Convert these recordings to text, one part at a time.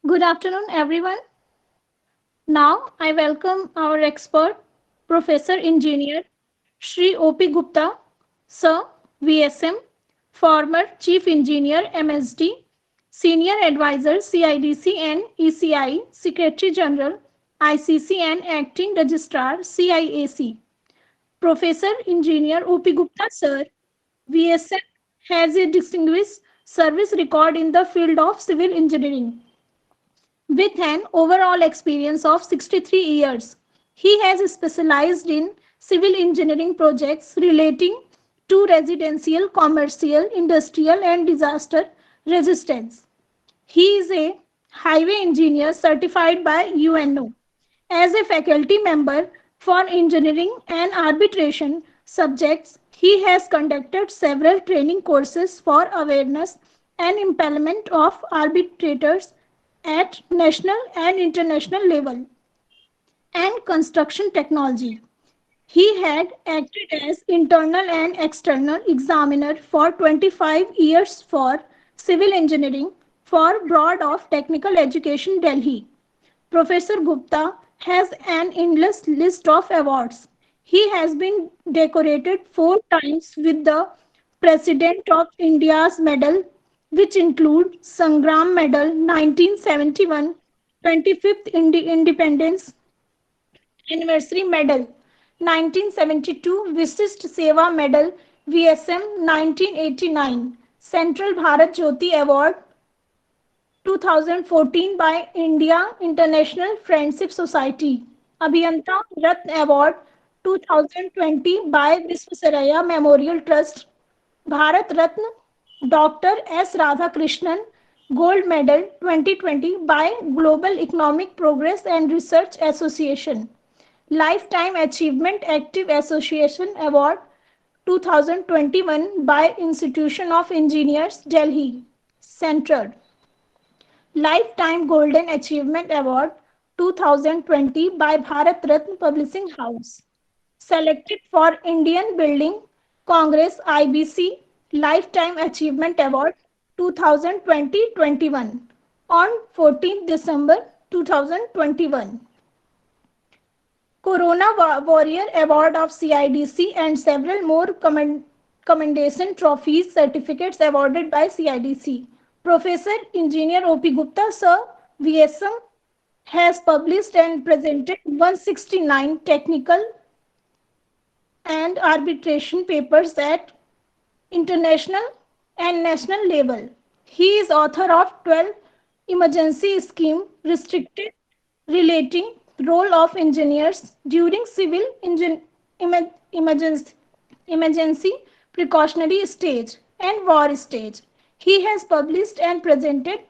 Good afternoon, everyone. Now, I welcome our expert, Professor Engineer Shri O.P. Gupta, Sir VSM, former Chief Engineer MSD, Senior Advisor CIDC and ECI, Secretary General ICC and Acting Registrar CIAC. Professor Engineer O.P. Gupta, Sir VSM, has a distinguished service record in the field of civil engineering. With an overall experience of 63 years, he has specialized in civil engineering projects relating to residential, commercial, industrial, and disaster resistance. He is a highway engineer certified by UNO. As a faculty member for engineering and arbitration subjects, he has conducted several training courses for awareness and empowerment of arbitrators at national and international level and construction technology. He had acted as internal and external examiner for 25 years for civil engineering for Board of Technical Education Delhi. Professor Gupta has an endless list of awards. He has been decorated 4 times with the President of India's medal, which include Sangram Medal 1971, 25th Independence Anniversary Medal 1972, Visist Seva Medal VSM 1989, Central Bharat Jyoti Award 2014 by India International Friendship Society, Abhiyanta Ratna Award 2020 by Visvesvaraya Memorial Trust, Bharat Ratna Dr. S. Radhakrishnan Gold Medal 2020 by Global Economic Progress and Research Association, Lifetime Achievement Active Association Award 2021 by Institution of Engineers, Delhi, Central. Lifetime Golden Achievement Award 2020 by Bharat Ratna Publishing House. Selected for Indian Building Congress IBC Lifetime Achievement Award 2020-21 on 14th December 2021. Corona Warrior Award of CIDC and several more commendation trophies certificates awarded by CIDC. Professor Engineer O.P. Gupta Sir VSM has published and presented 169 technical and arbitration papers at international and national level. He is author of 12 emergency scheme restricted relating role of engineers during civil emergency, emergency precautionary stage and war stage. He has published and presented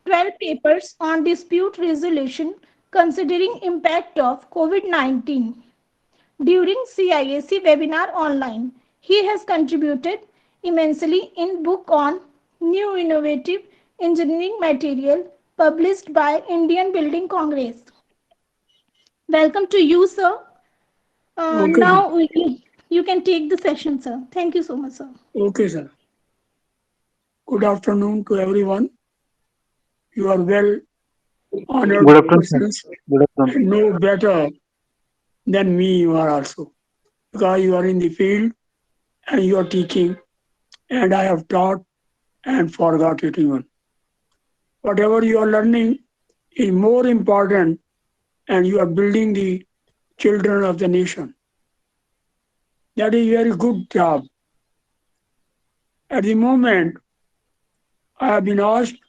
12 papers on dispute resolution considering impact of COVID-19 during CIAC webinar online. He has contributed immensely in book on new innovative engineering material published by Indian Building Congress. Welcome to you, sir. Okay, sir. Now you can take the session, sir. Thank you so much, sir. Okay, sir. Good afternoon to everyone. You are well honored Good afternoon, sir. persons Good afternoon. and know better than me you are also. Because you are in the field and you are teaching and I have taught and forgot it even. Whatever you are learning is more important and you are building the children of the nation. That is very good job. At the moment, I have been asked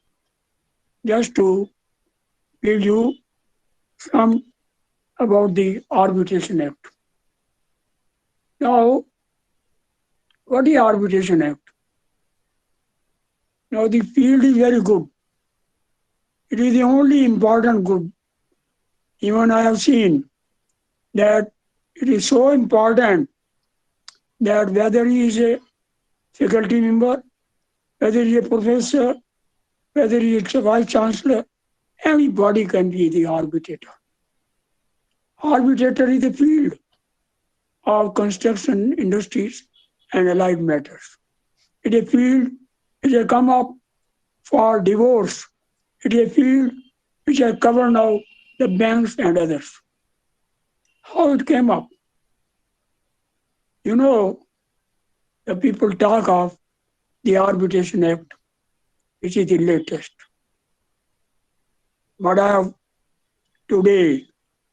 just to give you some about the Arbitration Act. Now, what is Arbitration Act? Now, the field is very good. It is the only important good. Even I have seen that it is so important that whether he is a faculty member, whether he is a professor, whether he is a vice chancellor, everybody can be the arbitrator. Arbitrator is the field of construction industries and allied matters. It is a field, it has come up for divorce. It is a field which are covered now the banks and others. How it came up? You know, the people talk of the Arbitration Act, which is the latest. But today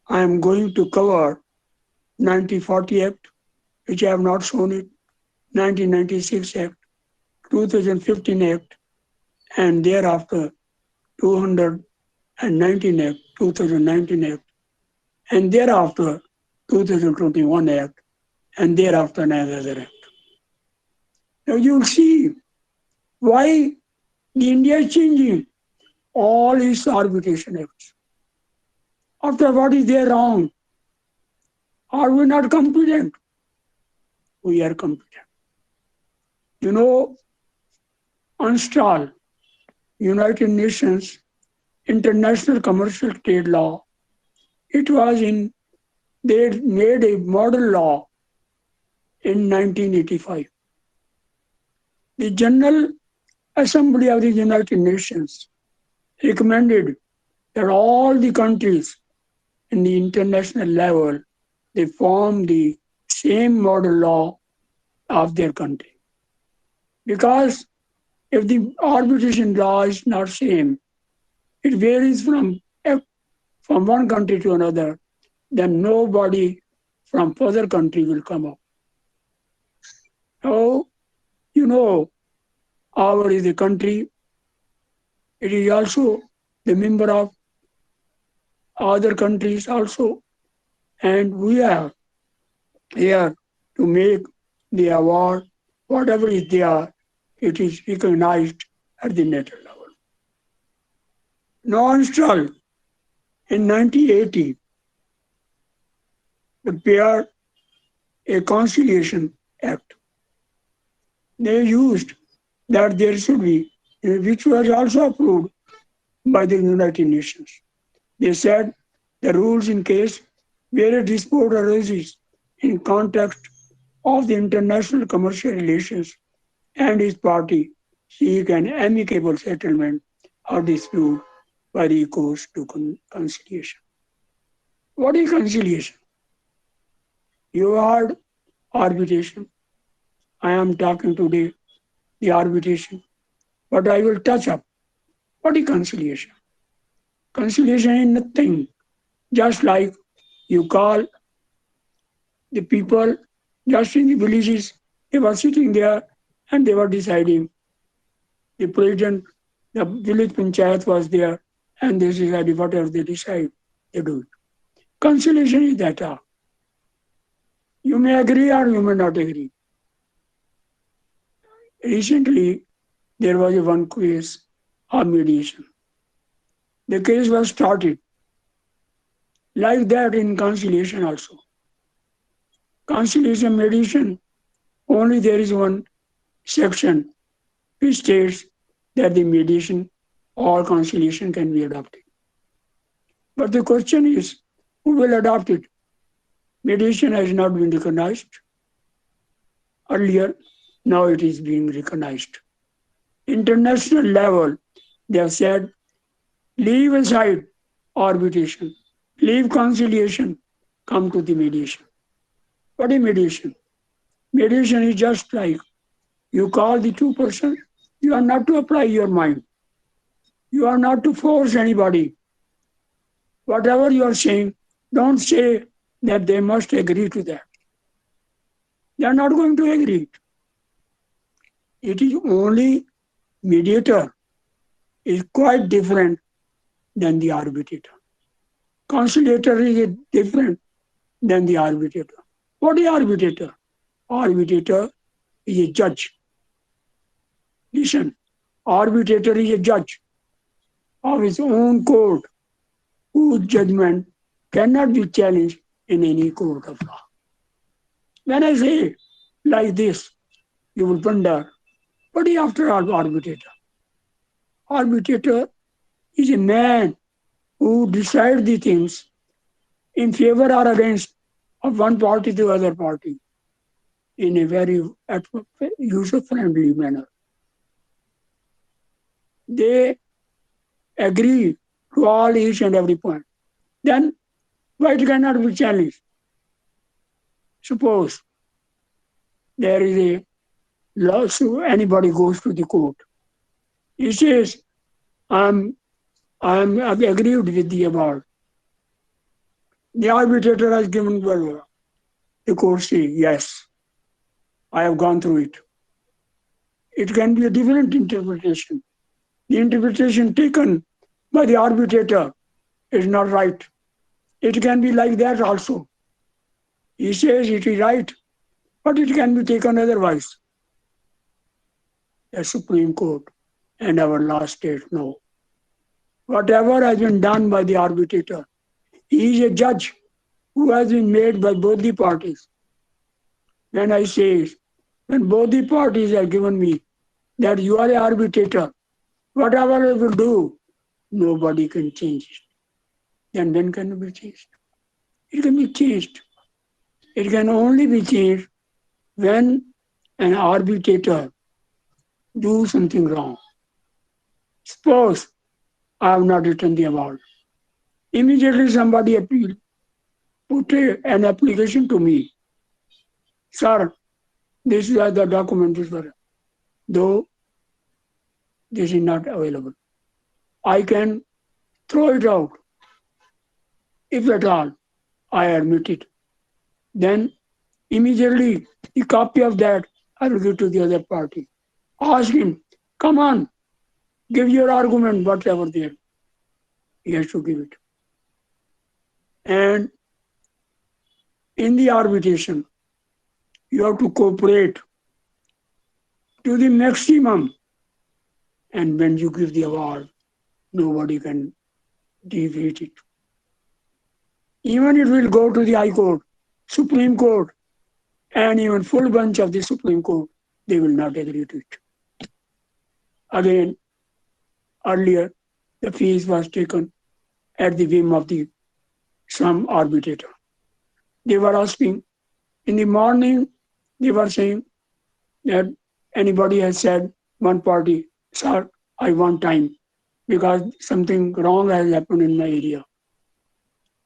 I am going to cover 1940 Act, which I have not shown it, 1996 Act, 2015 Act, and thereafter 219 Act, 2019 Act, and thereafter 2021 Act, and thereafter another Act. Now you will see why the India is changing all its arbitration acts. After what is there wrong? Are we not competent? We are competent. You know, UNSTAL, United Nations International Commercial Trade Law, it was in, they made a model law in 1985. The General Assembly of the United Nations recommended that all the countries in the international level, they form the same model law of their country. Because if the arbitration law is not same, it varies from one country to another, then nobody from other country will come up. So, you know, our is a country, it is also the member of other countries also, and we are here to make the award, whatever is there, it is recognized at the national level. Non-stall in 1980 prepared a conciliation act. They used that there should be, which was also approved by the United Nations. They said the rules in case where a dispute arises in context of the international commercial relations and his party seek an amicable settlement of dispute by recourse to conciliation. What is conciliation? You heard arbitration. I am talking today the arbitration, but I will touch up what is conciliation. Conciliation is nothing, just like you call the people just in the villages, they were sitting there and they were deciding. The president, the village panchayat was there and they decided whatever they decide, they do it. Conciliation is that. You may agree or you may not agree. Recently, there was one case of mediation. The case was started like that in conciliation also. Conciliation mediation, only there is one section which states that the mediation or conciliation can be adopted. But the question is, who will adopt it? Mediation has not been recognized earlier, now it is being recognized. International level, they have said, leave aside arbitration, leave conciliation, come to the mediation. What is mediation? Mediation is just like you call the two persons, you are not to apply your mind. You are not to force anybody. Whatever you are saying, don't say that they must agree to that. They are not going to agree. It is only mediator is quite different than the arbitrator. Conciliator is different than the arbitrator. What is arbitrator? Arbitrator is a judge. Listen, arbitrator is a judge of his own court whose judgment cannot be challenged in any court of law. When I say like this, you will wonder, what is after all arbitrator? Arbitrator is a man who decides the things in favor or against of one party to other party in a very user-friendly manner. They agree to all each and every point. Then why it cannot be challenged? Suppose there is a lawsuit, anybody goes to the court. He says, I'm I've agreed with the award. The arbitrator has given well. The court says, yes, I have gone through it. It can be a different interpretation. The interpretation taken by the arbitrator is not right. It can be like that also. He says it is right, but it can be taken otherwise. The Supreme Court and our last state know. Whatever has been done by the arbitrator, he is a judge who has been made by both the parties. When I say, when both the parties have given me that you are a arbitrator, whatever I will do, nobody can change it. Then when can it be changed? It can be changed. It can only be changed when an arbitrator do something wrong. Suppose I have not written the award. Immediately somebody put an application to me. Sir, this is the document is for, though this is not available. I can throw it out if at all I admit it. Then immediately the copy of that I will give to the other party. Ask him, come on, give your argument, whatever there. He has to give it. And in the arbitration, you have to cooperate to the maximum. And when you give the award, nobody can defeat it. Even it will go to the High Court, Supreme Court, and even full bench of the Supreme Court, they will not agree to it. Again, earlier, the fees was taken at the whim of the some arbitrator. They were asking, in the morning, they were saying that anybody has said, one party, sir, I want time because something wrong has happened in my area.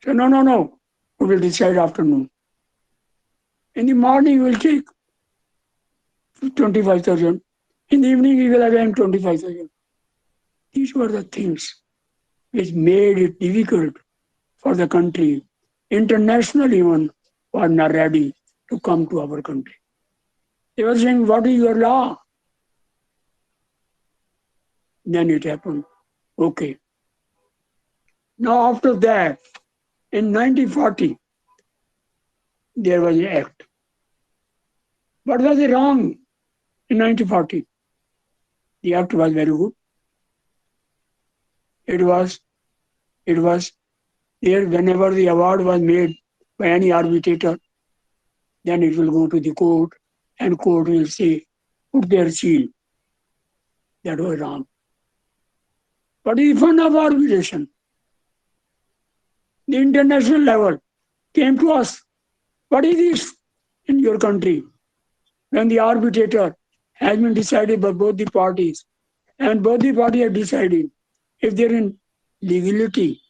So, no, no, no, we will decide afternoon. In the morning, we will take 25,000. In the evening, we will again 25,000. These were the things which made it difficult for the country. International even were not ready to come to our country. They were saying, what is your law? Then it happened. Okay. Now after that, in 1940, there was an act. What was wrong in 1940? The act was very good. It was there whenever the award was made by any arbitrator, then it will go to the court and court will say, put their seal. That was wrong. What is the fun of arbitration? The international level came to us. What is this in your country? When the arbitrator has been decided by both the parties, and both the parties have decided if they're in legality,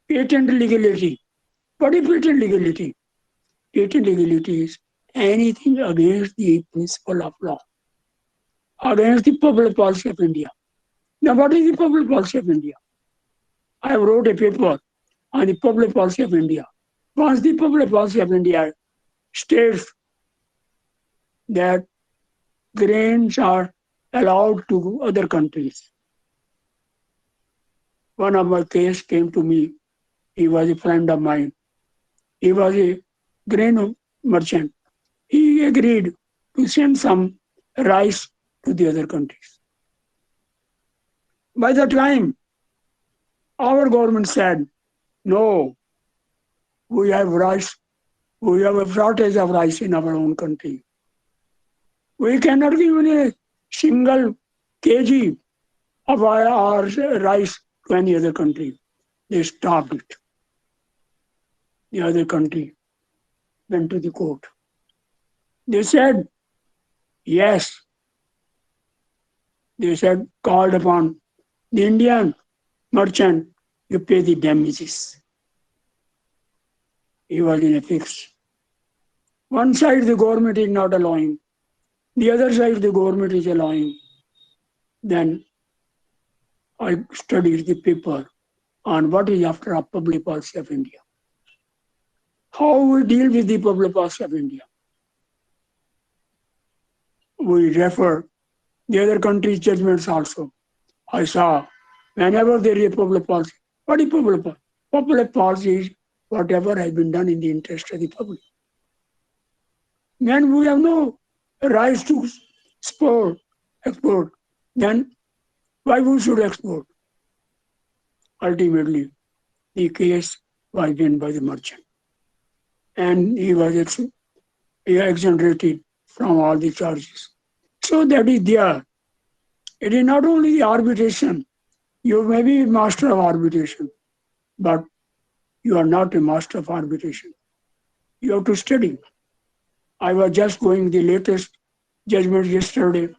patent legality. What is patent legality? Patent legality is anything against the principle of law, against the public policy of India. Now, what is the public policy of India? I wrote a paper on the public policy of India. Once the public policy of India states that grains are allowed to other countries. One of my case came to me. He was a friend of mine. He was a grain merchant. He agreed to send some rice to the other countries. By the time our government said, no, we have rice, we have a shortage of rice in our own country. We cannot give a single kg of our rice to any other country. They stopped it. The other country went to the court. They said, yes. They said, called upon the Indian Merchant, you pay the damages. He was in a fix. One side the government is not allowing, the other side the government is allowing. Then I studied the paper on what is after a public policy of India. How we deal with the public policy of India. We refer the other countries' judgments also. I saw whenever there is a public policy, what is public policy? Public policy is whatever has been done in the interest of the public. When we have no rights to export, then why we should export? Ultimately, the case was won by the merchant, and he was exonerated from all the charges. So that is there. It is not only the arbitration. You may be master of arbitration, but you are not a master of arbitration. You have to study. I was just going the latest judgment yesterday,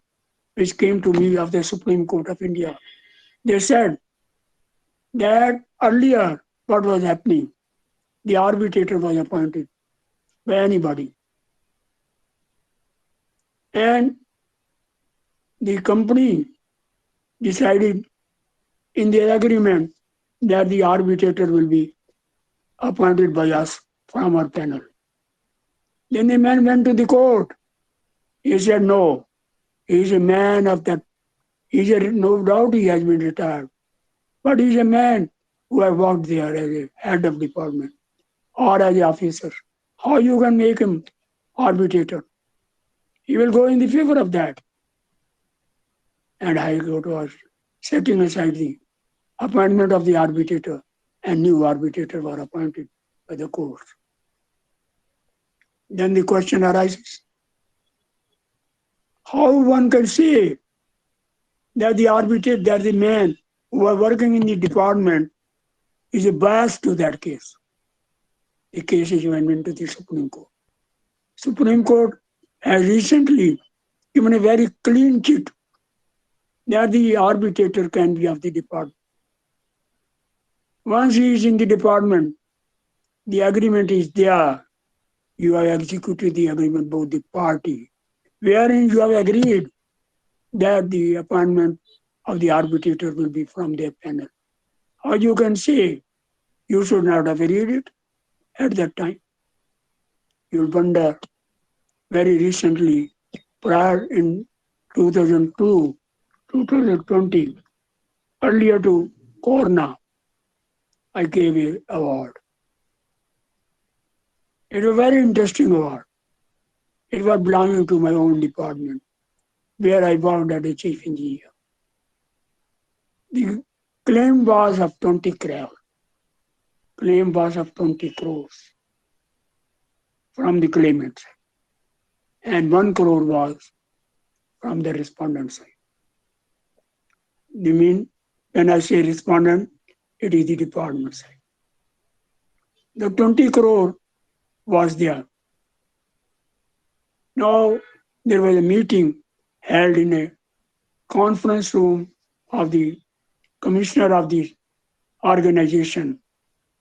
which came to me of the Supreme Court of India. They said that earlier what was happening, the arbitrator was appointed by anybody. And the company decided in the agreement that the arbitrator will be appointed by us from our panel. Then the man went to the court. He said, no, he is a man of that. No doubt he has been retired, but he is a man who has worked there as a head of department or as an officer. How you can make him arbitrator? He will go in the favor of that. And High Court was setting aside the appointment of the arbitrator, and new arbitrator were appointed by the court. Then the question arises, how one can say that the arbitrator, that the man who are working in the department is a bias to that case. The case is went to the Supreme Court. Supreme Court has recently given a very clean chit that the arbitrator can be of the department. Once he is in the department, the agreement is there. You have executed the agreement, both the party, wherein you have agreed that the appointment of the arbitrator will be from their panel. Or you can say you should not have agreed it at that time. You'll wonder very recently, prior in 2002, 2020, earlier to Corona, I gave an award. It was a very interesting award. It was belonging to my own department, where I worked as a chief engineer. The claim was of 20 crore. Claim was of 20 crores from the claimant side, and 1 crore was from the respondent side. You mean when I say respondent, it is the department side. The 20 crore was there. Now there was a meeting held in a conference room of the commissioner of the organization.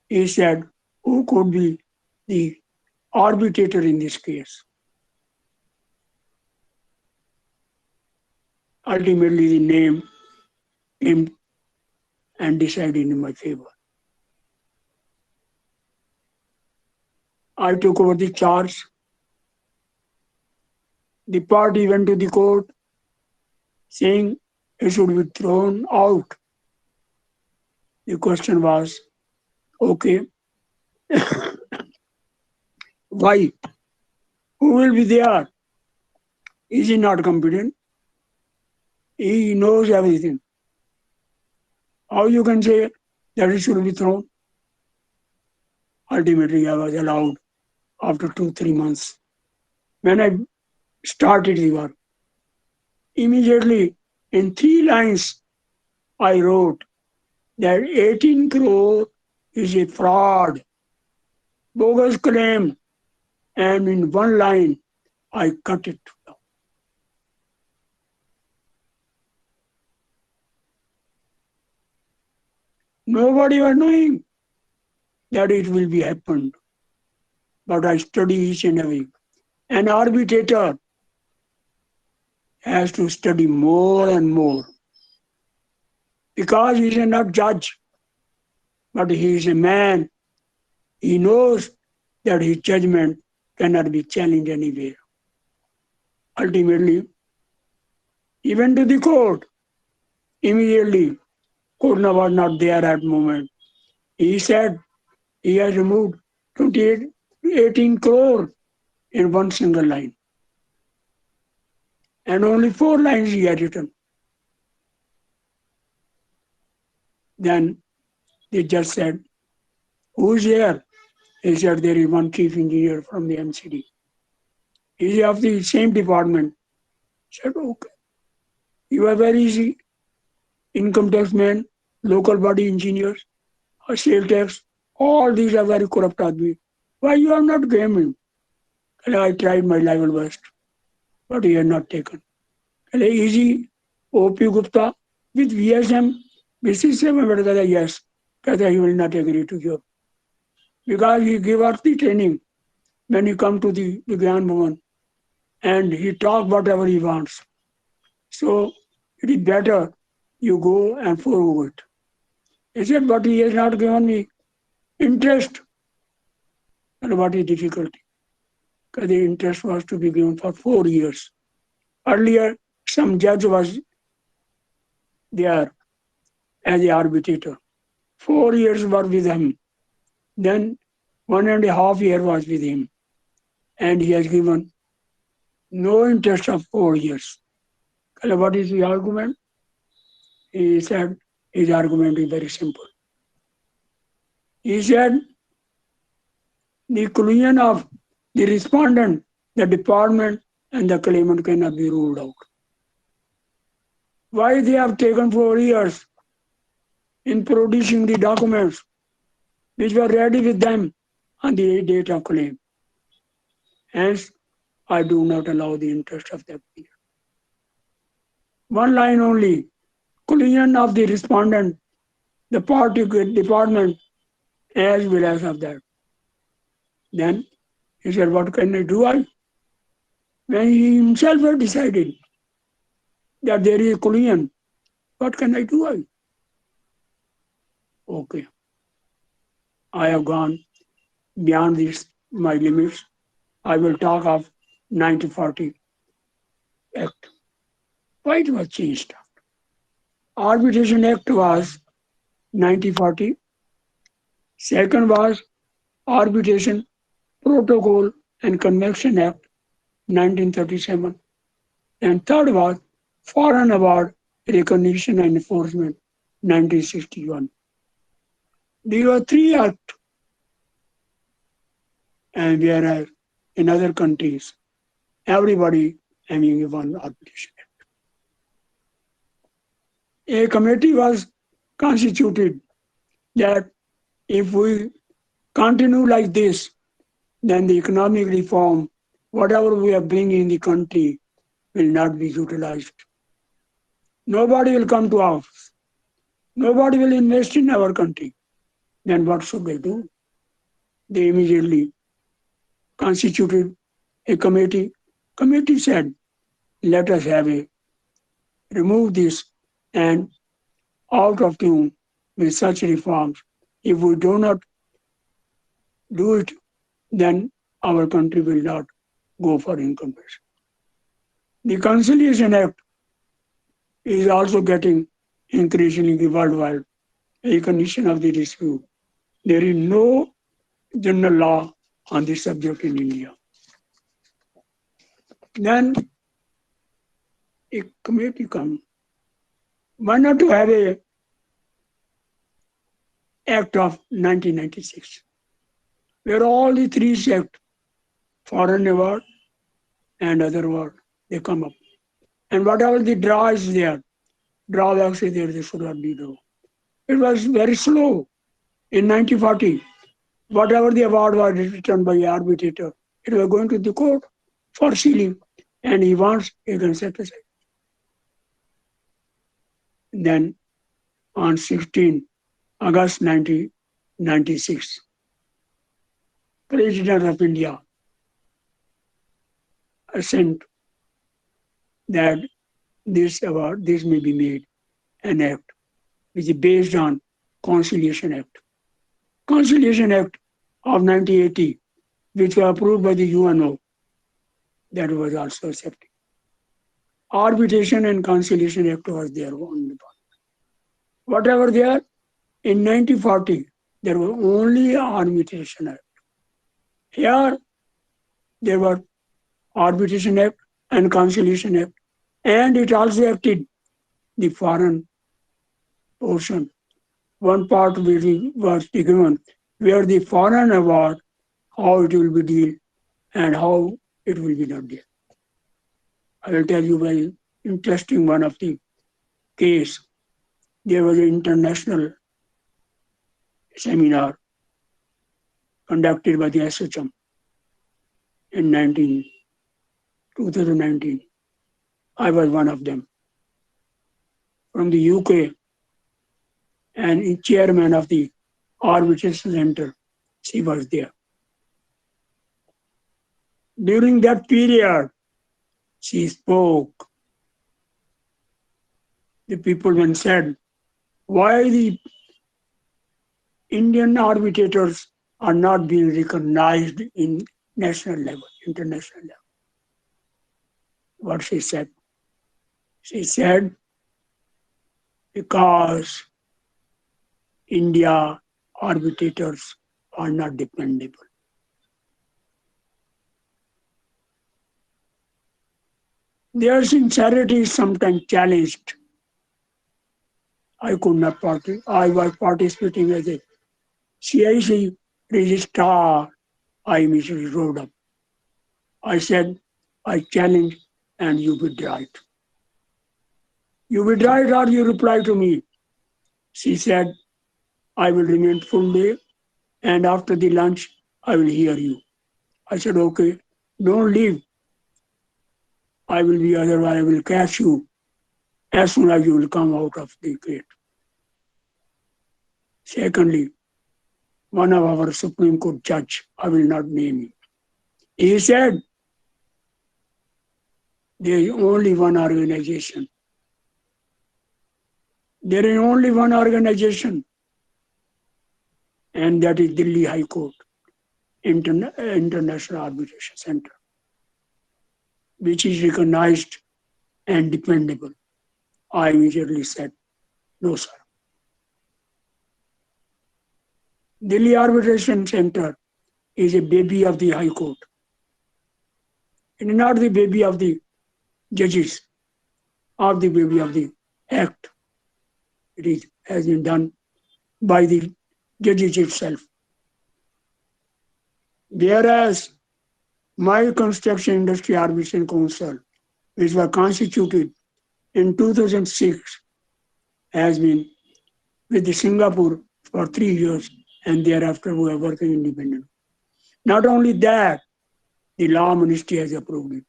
He said, who could be the arbitrator in this case? Ultimately, the name came and decided in my favor. I took over the charge. The party went to the court saying he should be thrown out. The question was, okay, why? Who will be there? Is he not competent? He knows everything. How you can say that he should be thrown? Ultimately, I was allowed after 2, 3 months. When I started the work, immediately in 3 lines, I wrote that 18 crore is a fraud, bogus claim, and in 1 line, I cut it down. Nobody was knowing that it will be happened. But I study each and every. An arbitrator has to study more and more because he is not judge, but he is a man. He knows that his judgment cannot be challenged anywhere. Ultimately, he went to the court. Immediately, court was not there at the moment. He said he has removed 28, 18 crore in one single line. And only 4 lines he had written. Then the judge said, "Who's here?" He said, "There is one chief engineer from the MCD. Is he of the same department?" He said, "Okay. You are very easy. Income tax man, local body engineers, sales tax, all these are very corrupt admi. Why you have not given him?" And I tried my level best, but he had not taken. And easy OP Gupta with VSM, BCC, yes. He will not agree to you. Because he gave us the training when you come to the Gyan Bhavan and he talk whatever he wants. So it is better you go and forgo it. He said, but he has not given me interest. And what is difficulty? Because the interest was to be given for 4 years. Earlier, some judge was there as the arbitrator. 4 years were with him. Then 1.5 years was with him. And he has given no interest of 4 years. And what is the argument? He said his argument is very simple. He said the collusion of the respondent, the department, and the claimant cannot be ruled out. Why they have taken 4 years in producing the documents which were ready with them on the date of claim? Hence, I do not allow the interest of that period. One line only, collusion of the respondent, the party department, as well as of that. Then he said, what can I do? When he himself had decided that there is a collision, what can I do? Okay, I have gone beyond this my limits. I will talk of 1940 Act. Why it was changed? Arbitration Act was 1940. Second was Arbitration Protocol and Convention Act 1937. And third was Foreign Award Recognition and Enforcement 1961. These were 3 acts, and whereas in other countries, everybody having one arbitration. A committee was constituted that if we continue like this, then the economic reform, whatever we are bringing in the country, will not be utilized. Nobody will come to us. Nobody will invest in our country. Then what should they do? They immediately constituted a committee. Committee said, let us remove this and out of tune with such reforms. If we do not do it, then our country will not go for income tax. The Conciliation Act is also getting increasingly worldwide recognition of the dispute. There is no general law on this subject in India. Then a committee comes. Why not to have a Act of 1996, where all the three sects, foreign award and other award, they come up. And whatever the draw is there, drawbacks is there, they should not be draw. It was very slow. In 1940, whatever the award was written by the arbitrator, it was going to the court for sealing, and he wants, he can set aside. Then on 16 August 1996. President of India assent that this may be made an act which is based on Conciliation Act. Conciliation Act of 1980, which was approved by the UNO, that was also accepted. Arbitration and Conciliation Act was there only. Whatever there, in 1940, there was only Arbitration Act. Here, there were Arbitration Act and Conciliation Act, and it also acted the foreign portion. One part was given where the foreign award, how it will be dealt and how it will be not dealt. I will tell you very interesting one of the case. There was an international seminar conducted by the SHM in 2019. I was one of them. From the UK, and chairman of the Arbitration Center, she was there. During that period, she spoke. The people then said, why the Indian arbitrators are not being recognized in national level, international level. What she said? She said, because India arbitrators are not dependable. Their sincerity is sometimes challenged. I could not participate. I was participating as a CIC registrar. I immediately wrote up. I said, I challenge and you will write. You will write or you reply to me. She said, I will remain full day and after the lunch, I will hear you. I said, okay, don't leave. I will be otherwise I will catch you as soon as you will come out of the gate. Secondly, one of our Supreme Court judge, I will not name him, he said, there is only one organization. There is only one organization, and that is Delhi High Court, International Arbitration Center, which is recognized and dependable. I immediately said, no, sir. Delhi Arbitration Center is a baby of the High Court. It is not the baby of the judges or the baby of the Act. Has been done by the judges itself. Whereas my Construction Industry Arbitration Council, which was constituted in 2006, has been with the Singapore for 3 years, and thereafter we are working independently. Not only that, the Law Ministry has approved it.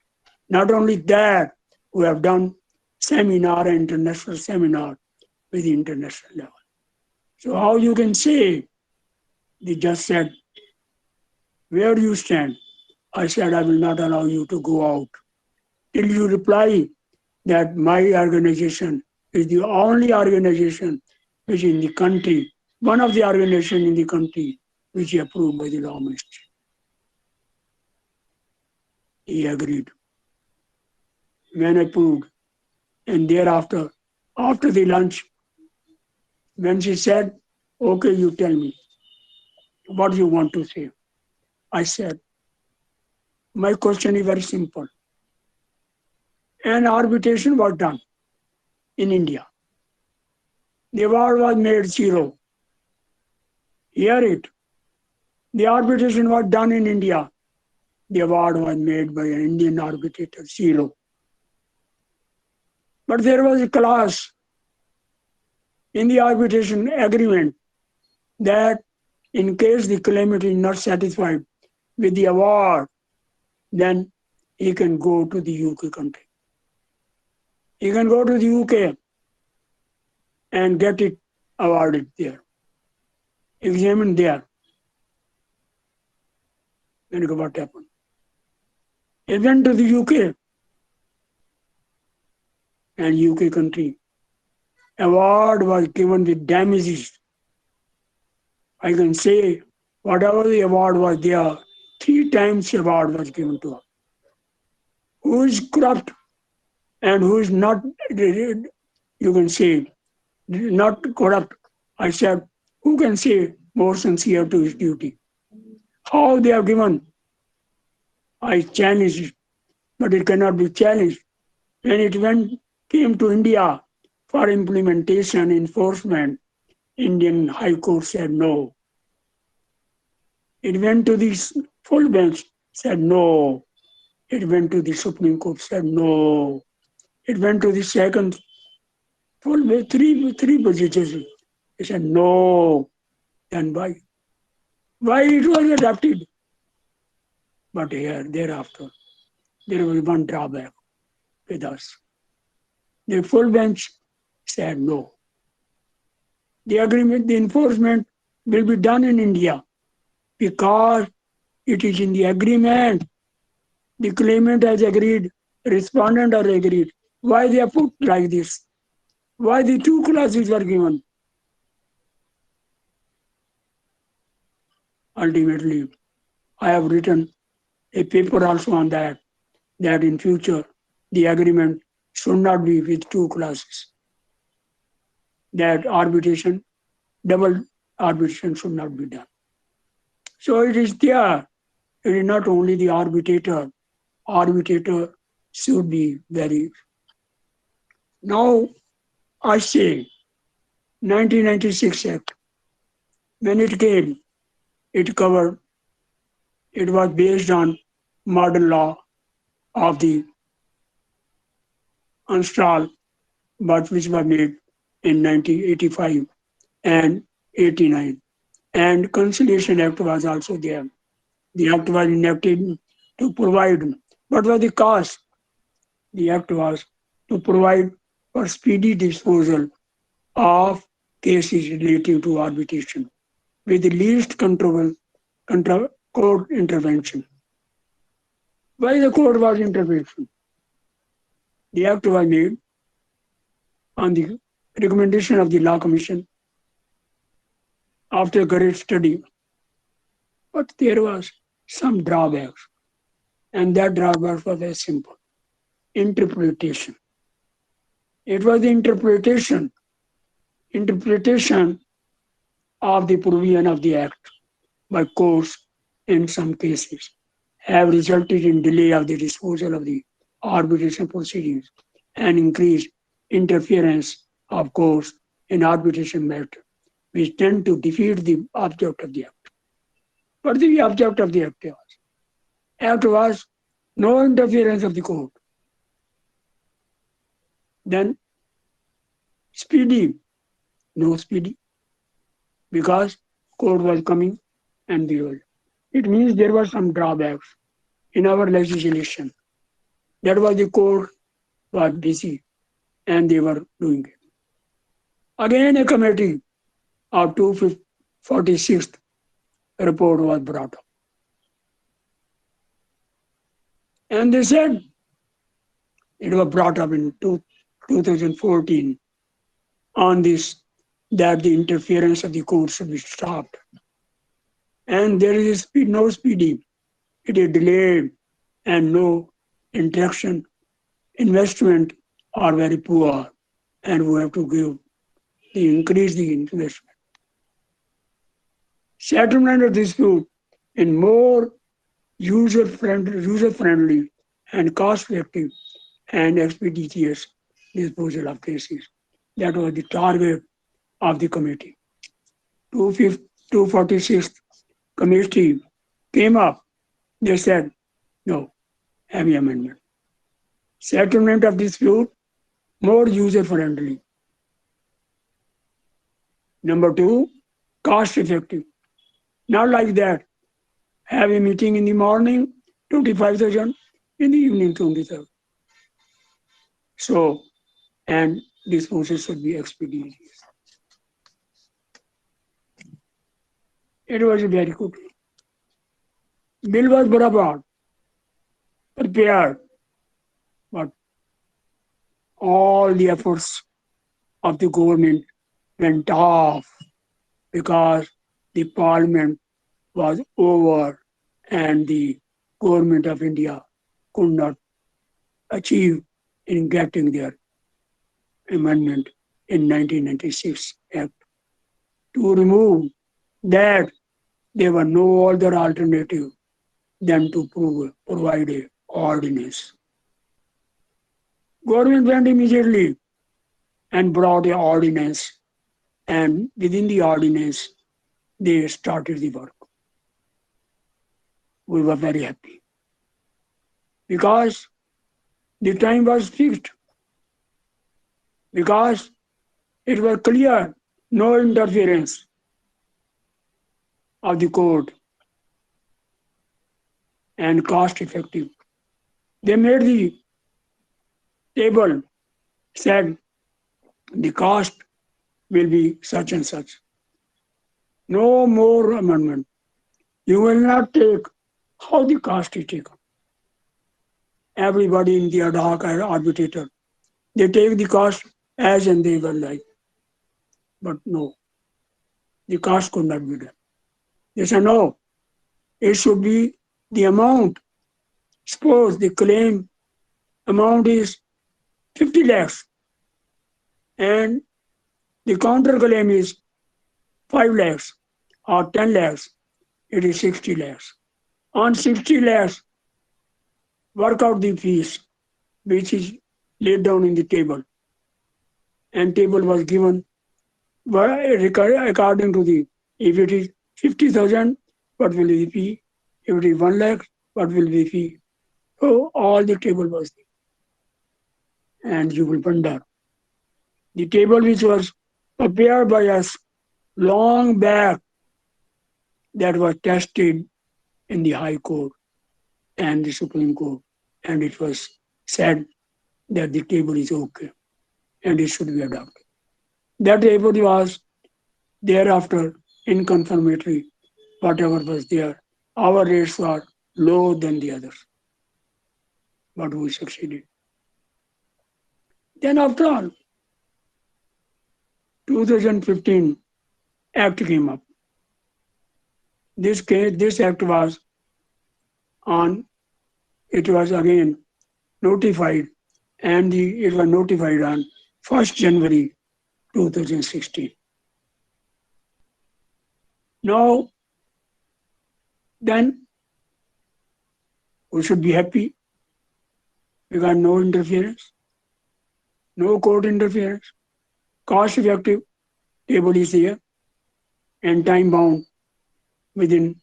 Not only that, we have done seminar, international seminar with the international level. So how you can say, they just said, where do you stand? I said, I will not allow you to go out till you reply that my organization is the only organization which in the country, one of the organizations in the country which is approved by the Law Ministry. He agreed. When approved, and thereafter, after the lunch, when she said, okay, you tell me what you want to say. I said, my question is very simple. An arbitration was done in India. The award was made zero. Hear it. The arbitration was done in India. The award was made by an Indian arbitrator, zero. But there was a clause in the arbitration agreement that in case the claimant is not satisfied with the award, then he can go to the UK country. He can go to the UK and get it awarded there. examined there. And what happened? It went to the UK, and UK country. Award was given with damages. I can say whatever the award was there, three times the award was given to her. Who is corrupt and who is not, you can say, not corrupt. I said, who can say more sincere to his duty? How they have given, I challenged it, but it cannot be challenged. When it came to India for implementation, enforcement, Indian High Court said no. It went to the full bench, said no. It went to the Supreme Court, said no. It went to the second full bench, three judges. They said no. Then why? Why it was adopted? But here, thereafter, there was one drawback with us. The full bench said no. The agreement, the enforcement will be done in India because it is in the agreement. The claimant has agreed, respondent has agreed. Why they are put like this? Why the two clauses were given? Ultimately, I have written a paper also on that in future the agreement should not be with two clauses. That arbitration, double arbitration should not be done. So it is there. It is not only the arbitrator. Arbitrator should be very. Now I say 1996 Act, when it came, it covered, it was based on modern law of the Unstall, but which was made in 1985 and 89. And Conciliation Act was also there. The act was enacted to provide. What was the cost? The act was to provide for speedy disposal of cases relating to arbitration with the least court intervention. Why the court was intervention? The act was made on the recommendation of the Law Commission after great study, but there was some drawbacks, and that drawback was very simple: interpretation. It was the interpretation of the provision of the act by courts in some cases have resulted in delay of the disposal of the arbitration proceedings and increased interference of courts in arbitration matters, which tend to defeat the object of the act. What the object of the act was? Act was no interference of the court. Then speedy, no speedy, because court was coming and behold. It means there were some drawbacks in our legislation. That was the court was busy and they were doing it. Again, a committee of 246th report was brought up. And they said it was brought up in 2014 on this that the interference of the court should be stopped. And there is no speedy. It is delayed and no interaction. Investment are very poor and we have to give increase the investment. Settlement of dispute in more user-friendly and cost-effective and expeditious disposal of cases. That was the target of the committee. 246th committee came up. They said, no, heavy amendment. Settlement of dispute, more user-friendly. Number two, cost-effective. Not like that. Have a meeting in the morning, 25,000, in the evening, 20,000. So, and this process should be expeditious. It was a very good bill was barabar, prepared, but all the efforts of the government went off because the parliament was over and the government of India could not achieve in getting their amendment in 1996 Act. To remove that, there were no other alternative than to provide a ordinance. Government went immediately and brought a ordinance, and within the ordinance, they started the work. We were very happy because the time was fixed, because it was clear no interference of the court and cost effective. They made the table, said the cost will be such and such. No more amendment. You will not take how the cost is taken. Everybody in the ad hoc arbitrator, they take the cost as and they were like. But no, the cost could not be done. They said no, it should be the amount. Suppose the claim amount is 50 lakhs and the counter claim is 5 lakhs or 10 lakhs, it is 60 lakhs. On 60 lakhs, work out the fees which is laid down in the table. And table was given according to the, if it is 50,000, what will be the fee? If it is 1 lakh, what will be the fee? So all the table was there. And you will wonder, the table which was prepared by us long back, that was tested in the High Court and the Supreme Court, and it was said that the table is okay and it should be adopted. That table was thereafter in confirmatory, whatever was there. Our rates were lower than the others, but we succeeded. Then after all, 2015 Act came up. This act was on, it was again notified, and it was notified on 1st January 2016. Now, then we should be happy. We got no interference, no court interference, cost effective, table is here, and time bound. Within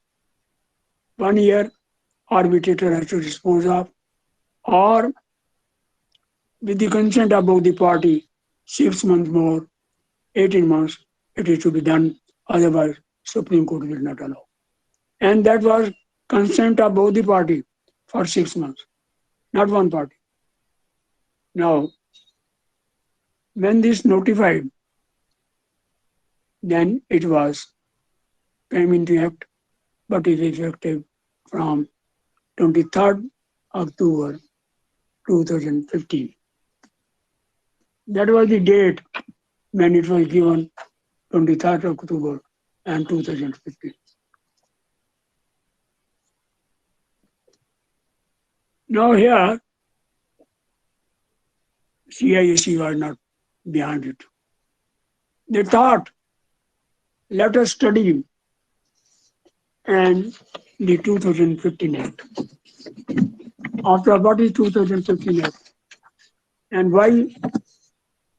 1 year, arbitrator has to dispose of, or with the consent of both the party, 6 months more, 18 months, it is to be done. Otherwise, Supreme Court will not allow. And that was consent of both the party for 6 months, not one party. Now, when this notified, then it was came into act, but it is effective from 23rd October 2015. That was the date when it was given, 23rd October and 2015. Now here, CIAC was not behind it. They thought, let us study and the 2015 Act. After what is 2015 Act and why,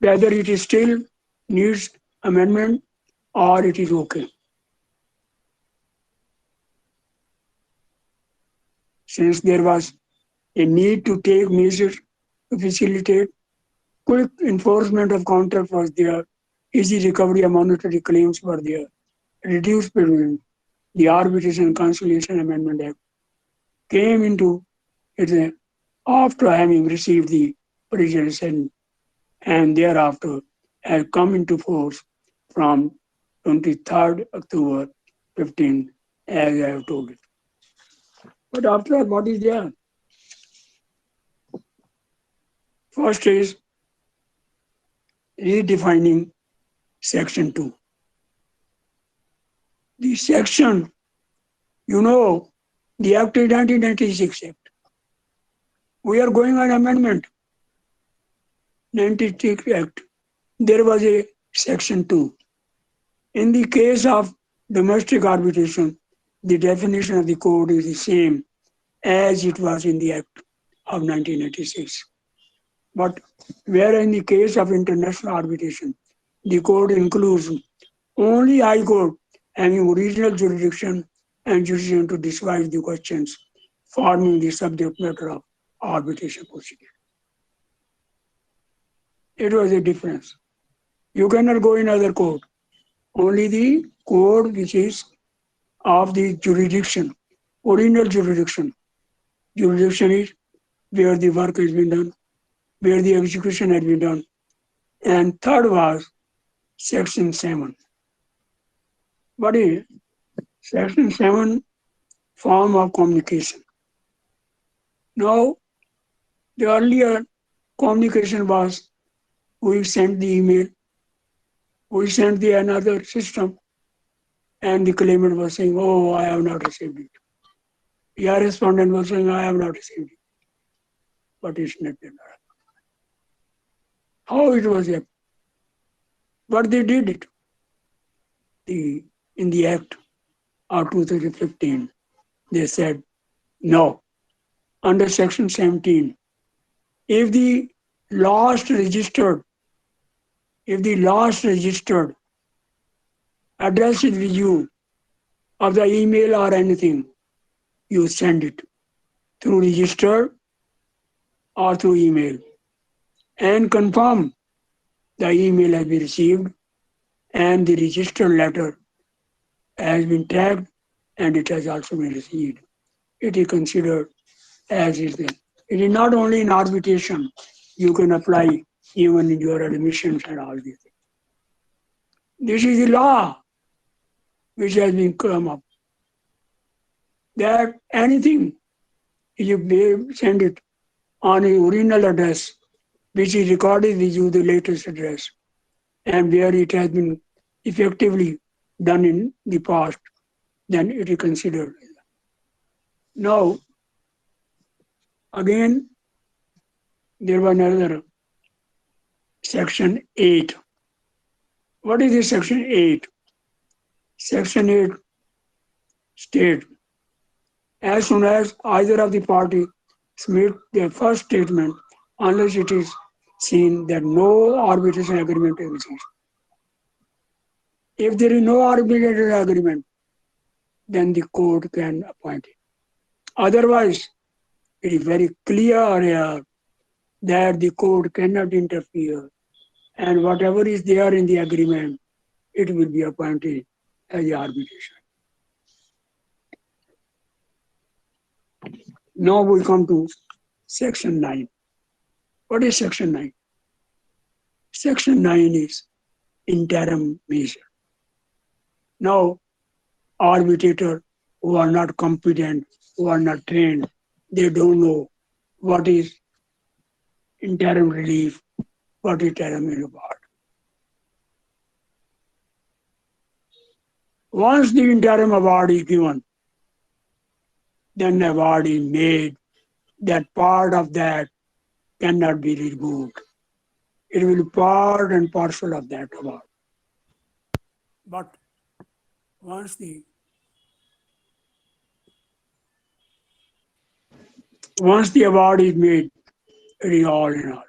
whether it is still needs amendment or it is okay. Since there was a need to take measures to facilitate quick enforcement of contract was there, easy recovery of monetary claims were there, reduced payment, the Arbitration and Conciliation Amendment Act came into it after having received the president and thereafter had come into force from 23rd October 15, as I have told it. But after all, what is there? First is redefining Section 2. The section, you know, the Act is 1996 Act. We are going on amendment. 96 Act. There was a Section 2. In the case of domestic arbitration, the definition of the code is the same as it was in the Act of 1986. But where in the case of international arbitration, the code includes only High Court having original jurisdiction and jurisdiction to decide the questions forming the subject matter of arbitration procedure. It was a difference. You cannot go in other court. Only the code which is of the jurisdiction, original jurisdiction. Jurisdiction is where the work has been done, where the execution has been done. And third was Section 7. What is Section 7? Form of communication. Now, the earlier communication was we sent the email, we sent the another system, and the claimant was saying, oh, I have not received it. Your respondent was saying, I have not received it. But it's not done. How it was happened? But they did it. In the Act of 2015, they said, no, under Section 17, if the last registered address is with you of the email or anything, you send it through register or through email and confirm the email has been received and the registered letter has been tagged and it has also been received. It is considered as is there. It is not only in arbitration, you can apply even in your admissions and all these things. This is the law which has been come up. That anything, you may send it on a original address, which is recorded with you the latest address, and where it has been effectively done in the past, then it is considered. Now, again, there was another Section 8. What is this Section 8? Section 8 states, as soon as either of the party submit their first statement, unless it is seen that no arbitration agreement exists. If there is no arbitration agreement, then the court can appoint it. Otherwise, it is very clear here that the court cannot interfere, and whatever is there in the agreement, it will be appointed as the arbitration. Now we come to Section 9. What is Section 9? Section 9 is interim measure. Now, arbitrators who are not competent, who are not trained, they don't know what is interim relief, what is interim reward. Once the interim award is given, then the award is made. That part of that cannot be removed. It will be part and parcel of that award. But once the award is made, it is all in all.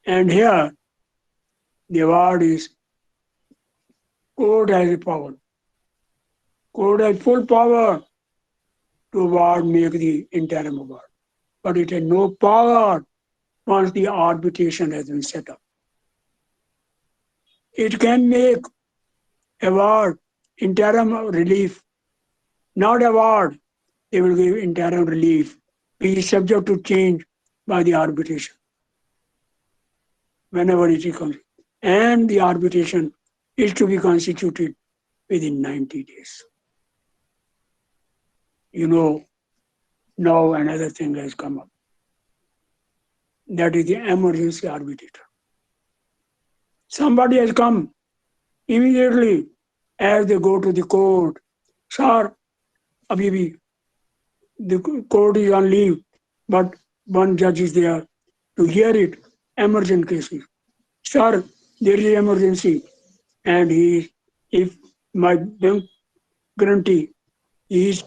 And here, the award is, court has a power. Court has full power to award, make the interim award. But it has no power once the arbitration has been set up. It can make award interim relief, not award. They will give interim relief, which is subject to change by the arbitration whenever it comes. And the arbitration is to be constituted within 90 days. You know, now another thing has come up. That is the emergency arbitrator. Somebody has come immediately as they go to the court. Sir, abhi bhi, the court is on leave, but one judge is there to hear it. Emergent cases. Sir, there is emergency, and if my bank guarantee, he is,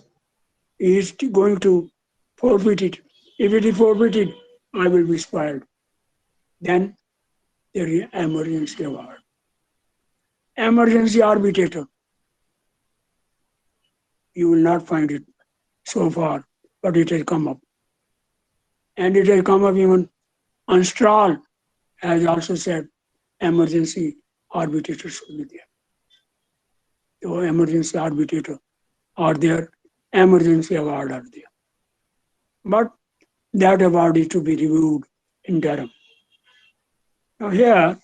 he is going to forfeit it. If it is forfeited, I will be spoiled. Then there is emergency award. Emergency arbitrator. You will not find it so far, but it has come up. And it has come up even on Strahl has also said emergency arbitrator should be there. So emergency arbitrator are there, emergency award are there. But that award is to be reviewed in Durham. Now here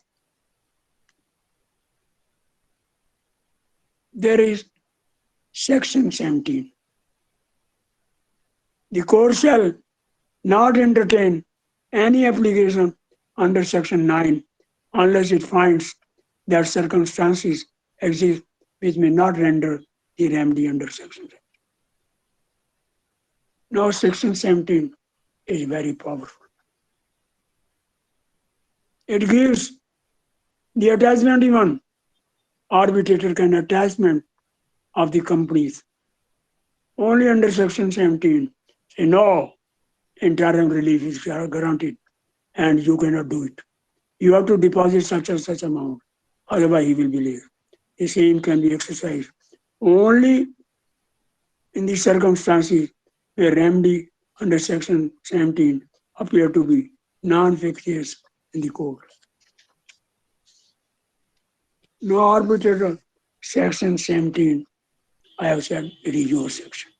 there is section 17. The court shall not entertain any application under section 9 unless it finds that circumstances exist which may not render the remedy under section 17. Now section 17 is very powerful. It gives the attachment even. Arbitrator can attachment of the companies only under section 17. Say no, interim relief is guaranteed and you cannot do it. You have to deposit such and such amount, otherwise he will be late. The same can be exercised only in the circumstances where remedy under section 17 appear to be non-fictitious in the court. No arbitrator, section 17, I have said it is your section.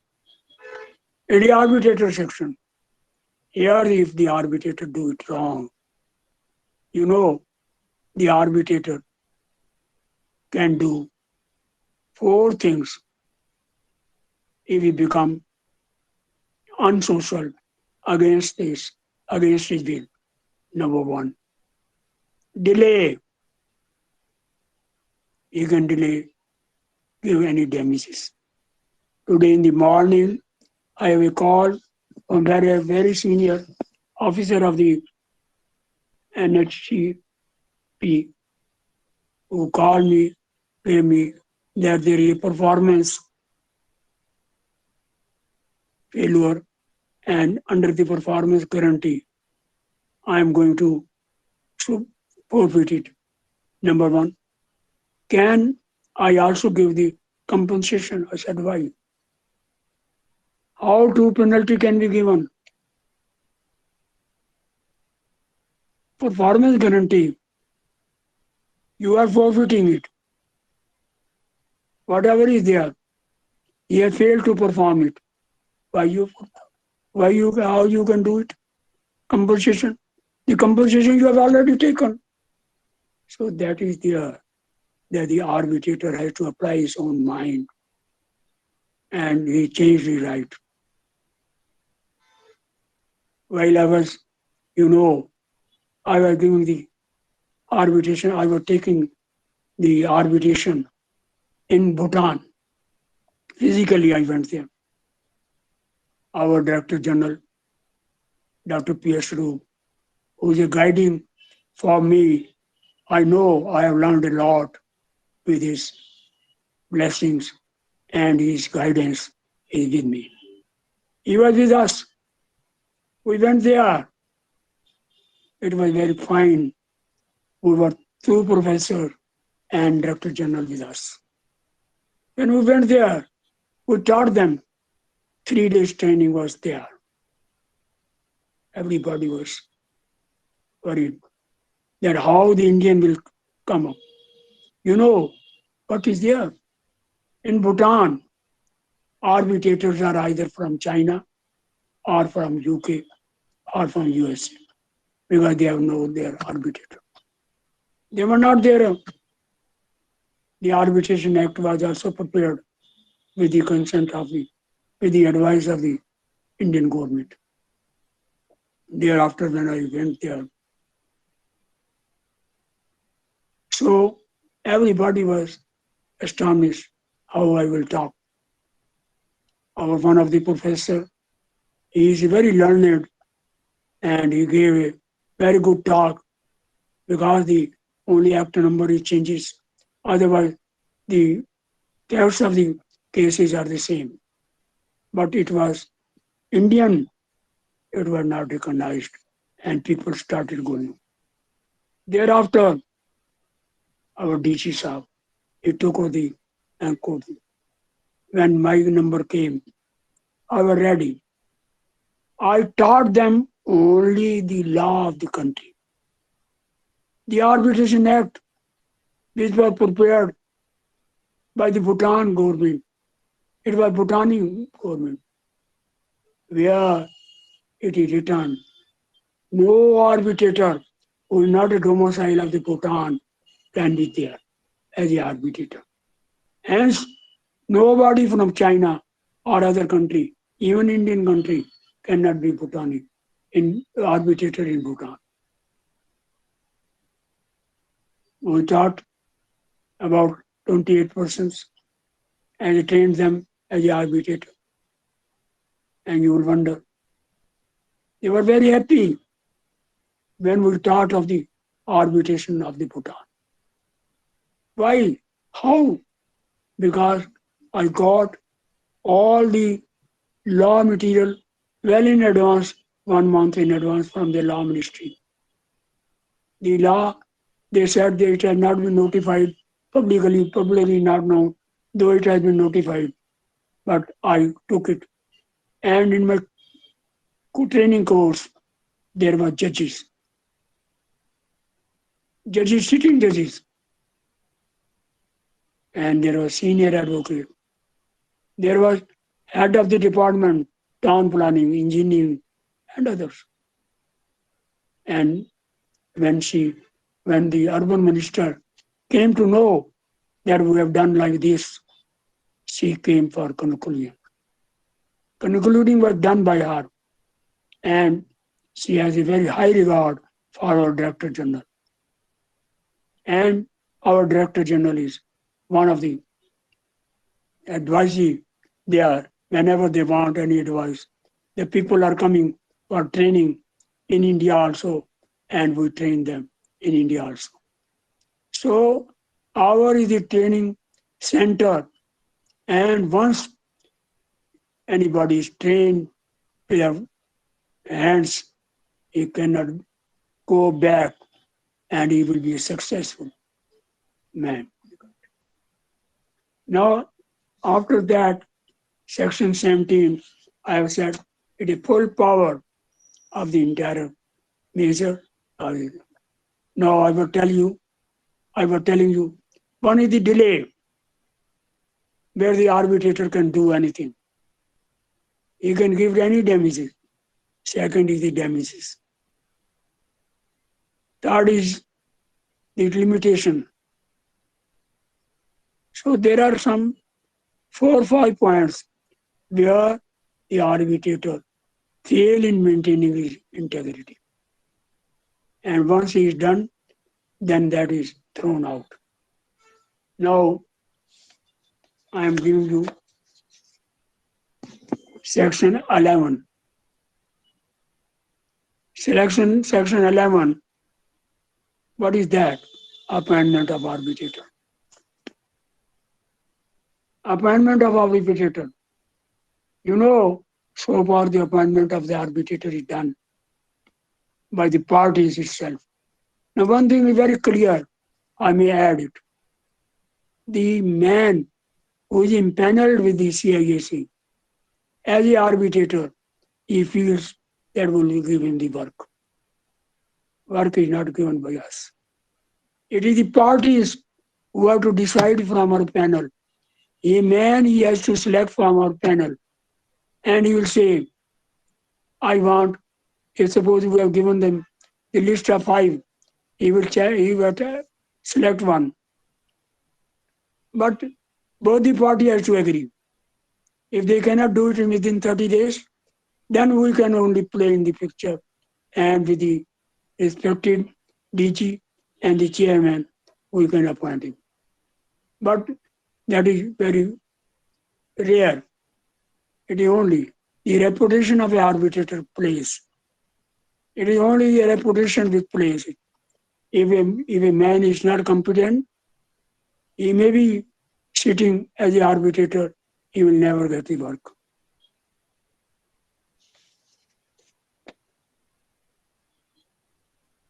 It is arbitrator section. Here if the arbitrator do it wrong, you know, the arbitrator can do 4 things if he become unsocial against his will. Number 1, delay. He can delay, give any damages. Today in the morning, I have a call from a very senior officer of the NHCP who called me, tell me that there is a performance failure and under the performance guarantee, I am going to forfeit it. Number 1, can I also give the compensation? I said, why? How to penalty can be given? Performance guarantee, you are forfeiting it. Whatever is there, he has failed to perform it. How you can do it? Compensation. The compensation you have already taken. So that is there, that the arbitrator has to apply his own mind and he changed the right. While I was, I was doing the arbitration, I was taking the arbitration in Bhutan. Physically, I went there. Our Director General, Dr. P.S. Ru, who is a guiding for me. I know I have learned a lot with his blessings and his guidance is with me. He was with us. We went there. It was very fine. We were 2 professors and Director General with us. When we went there, we taught them. 3 days training was there. Everybody was worried that how the Indian will come up. You know what is there? In Bhutan, arbitrators are either from China or from UK or from USA because they have no their arbitrator. They were not there. The Arbitration Act was also prepared with the consent of the with the advice of the Indian government. Thereafter, when I went there, so everybody was astonished how I will talk. Our one of the professor, he is very learned and he gave a very good talk because the only act number is changes. Otherwise, the types of the cases are the same. But it was Indian, it was not recognized, and people started going. Thereafter, our DC Saab, he took over the and code. When my number came, I was ready. I taught them only the law of the country. The Arbitration Act, which was prepared by the Bhutan government. It was Bhutani government, where it is written, no arbitrator who is not a domicile of the Bhutan can be there as the arbitrator. Hence, nobody from China or other country, even Indian country, cannot be Bhutani in arbitrator in Bhutan. We taught about 28 persons and I trained them as the arbitrator. And you will wonder, they were very happy when we taught of the arbitration of the Bhutan. Why? How? Because I got all the law material well in advance, 1 month in advance from the law ministry. The law, they said that it has not been notified publicly not known, though it has been notified. But I took it. And in my training course, there were sitting judges, and there was senior advocate. There was head of the department, town planning, engineering, and others. And when when the urban minister came to know that we have done like this, she came for conclusion. Concluding was done by her, and she has a very high regard for our Director General. And our Director General is one of the advisee there whenever they want any advice. The people are coming for training in India also, and we train them in India also. So our is the training center, and once anybody is trained with their hands, he cannot go back and he will be a successful man. Now, after that, Section 17, I have said it is full power of the entire measure. Now I was telling you, one is the delay, where the arbitrator can do anything. He can give any damages. Second is the damages. Third is the limitation. So there are some 4 or 5 points where the arbitrator fail in maintaining his integrity. And once he is done, then that is thrown out. Now, I am giving you section 11. Section 11. What is that? Appointment of arbitrator. Appointment of arbitrator. You know, so far the appointment of the arbitrator is done by the parties itself. Now, one thing is very clear, I may add it. The man who is impaneled with the CIAC as the arbitrator, he feels that we will give him the work. Work is not given by us. It is the parties who have to decide from our panel. A man, he has to select from our panel. And he will say, I want, if suppose we have given them the list of 5, he will select one. But both the party has to agree. If they cannot do it within 30 days, then we can only play in the picture and with the respected DG and the chairman, we can appoint him. But that is very rare. It is only the reputation of the arbitrator plays. It is only a reputation which plays. If a man is not competent, he may be sitting as the arbitrator, he will never get the work.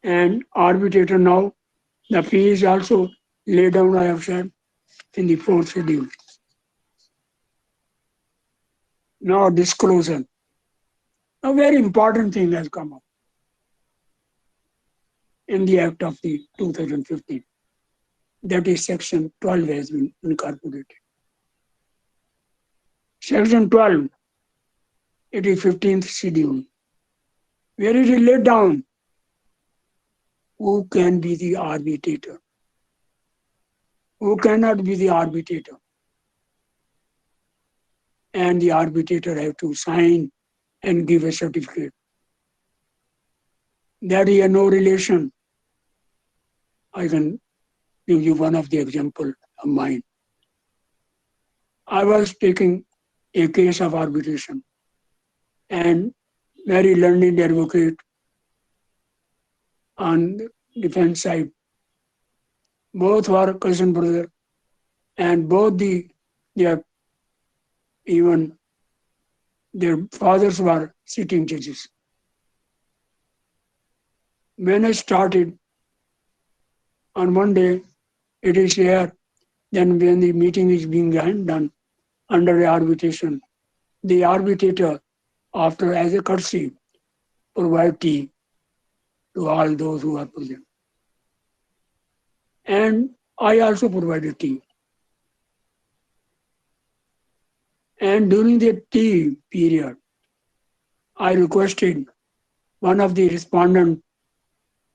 And arbitrator now, the fee is also laid down, I have said, in the fourth schedule. Now disclosure. A very important thing has come up in the Act of the 2015. That is Section 12 has been incorporated. Section 12, it is 15th schedule, where it is laid down who can be the arbitrator, who cannot be the arbitrator. And the arbitrator have to sign and give a certificate. That is no relation. I can give you one of the example of mine. I was taking a case of arbitration, and very learned advocate on the defense side, both were cousin brother, and both their even their fathers were sitting judges. When I started on one day, it is here. Then when the meeting is being done under the arbitration, the arbitrator, after as a courtesy, provide tea to all those who are present. And I also provided tea. And during the tea period, I requested one of the respondent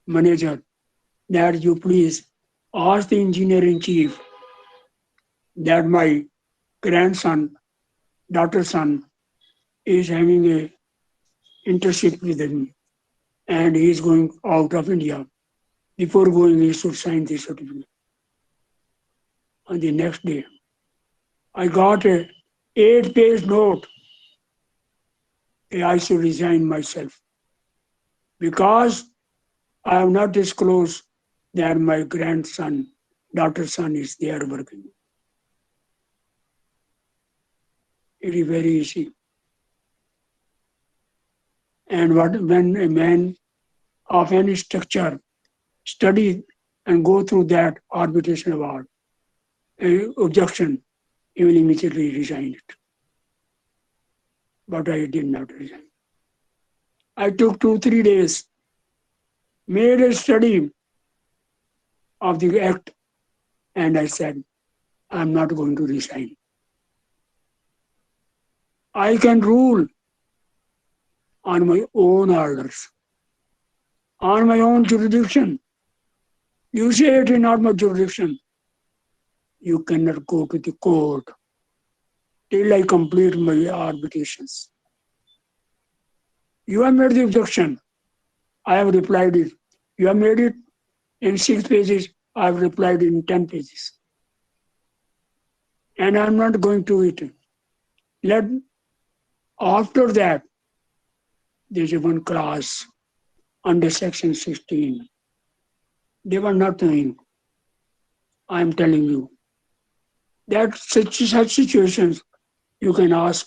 manager that you please ask the engineer in chief that my grandson, daughter's son, is having a internship with me and he is going out of India. Before going, he should sign the certificate. On the next day, I got a 8-page note that I should resign myself because I have not disclosed that my grandson, daughter's son is there working. It is very easy. And when a man of any structure study and go through that arbitration award, objection, he will immediately resign it. But I did not resign. I took 2-3 days, made a study of the act, and I said, I'm not going to resign. I can rule on my own orders, on my own jurisdiction. You say it is not my jurisdiction. You cannot go to the court till I complete my arbitrations. You have made the objection. I have replied it. You have made it in 6 pages. I have replied in 10 pages. And I'm not going to it. Let after that, there's one class under section 16. They were not doing. I'm telling you that such situations you can ask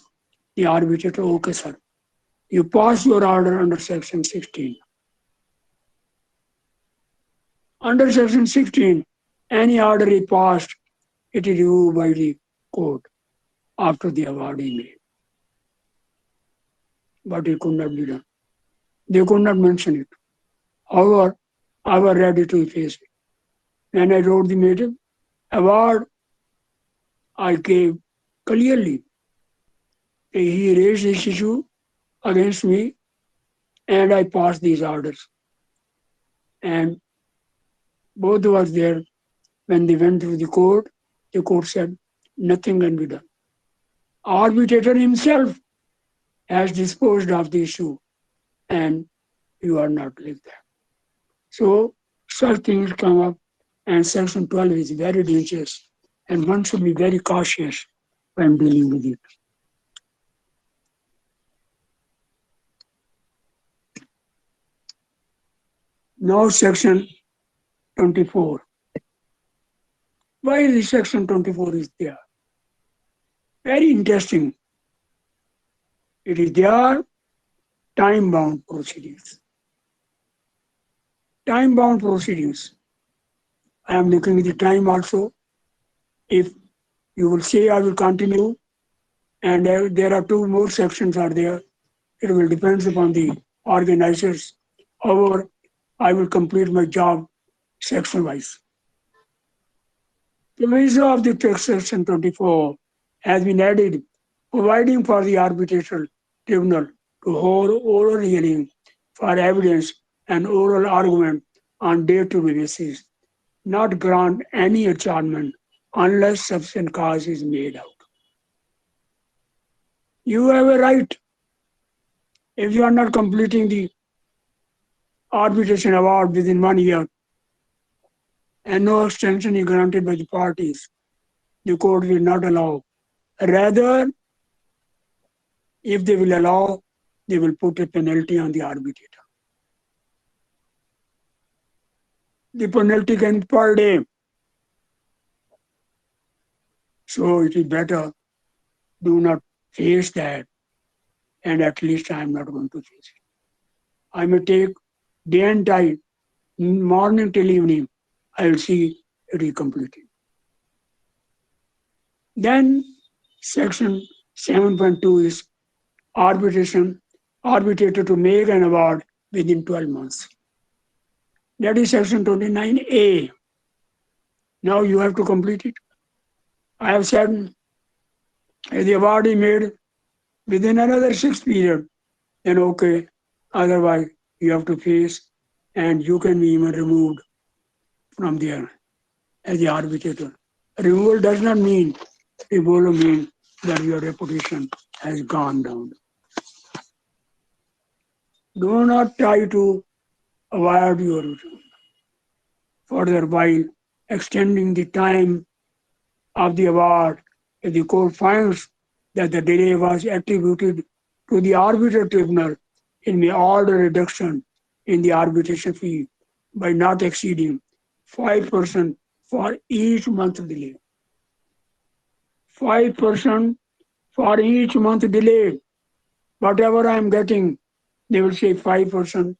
the arbitrator, okay, sir, you pass your order under section 16. Under section 16, any order is passed, it is reviewed by the court after the award is made. But it could not be done. They could not mention it. However, I was ready to face it. When I wrote the matter, award, I gave clearly. He raised this issue against me, and I passed these orders. And both was there. When they went to the court said, nothing can be done. Arbitrator himself has disposed of the issue and you are not like that. So such things come up and section 12 is very dangerous and one should be very cautious when dealing with it. Now section 24. Why is section 24 is there? Very interesting. It is their time-bound proceedings. Time-bound proceedings. I am looking at the time also. If you will say I will continue, and there are two more sections are there, it will depend upon the organizers. However, I will complete my job section-wise. The proviso of the text section 24 has been added, providing for the arbitral tribunal to hold oral hearing for evidence and oral argument on day-to-day basis, not grant any adjournment unless sufficient cause is made out. You have a right, if you are not completing the arbitration award within 1 year and no extension is granted by the parties, the court will not allow. Rather, if they will allow, they will put a penalty on the arbitrator. The penalty can be per day. So it is better do not face that, and at least I am not going to face it. I may take day and night, morning till evening, I will see it is completed. Then section 7.2 is arbitration, arbitrator to make an award within 12 months. That is section 29A. Now you have to complete it. I have said if the award is made within another 6 period, then okay. Otherwise, you have to face and you can be even removed from there as the arbitrator. Removal does not mean removal means that your reputation has gone down. Do not try to avoid your further while extending the time of the award. If the court finds that the delay was attributed to the arbitral tribunal, it may order reduction in the arbitration fee by not exceeding 5% for each month delay. 5% for each month delay. Whatever I am getting, they will say 5%.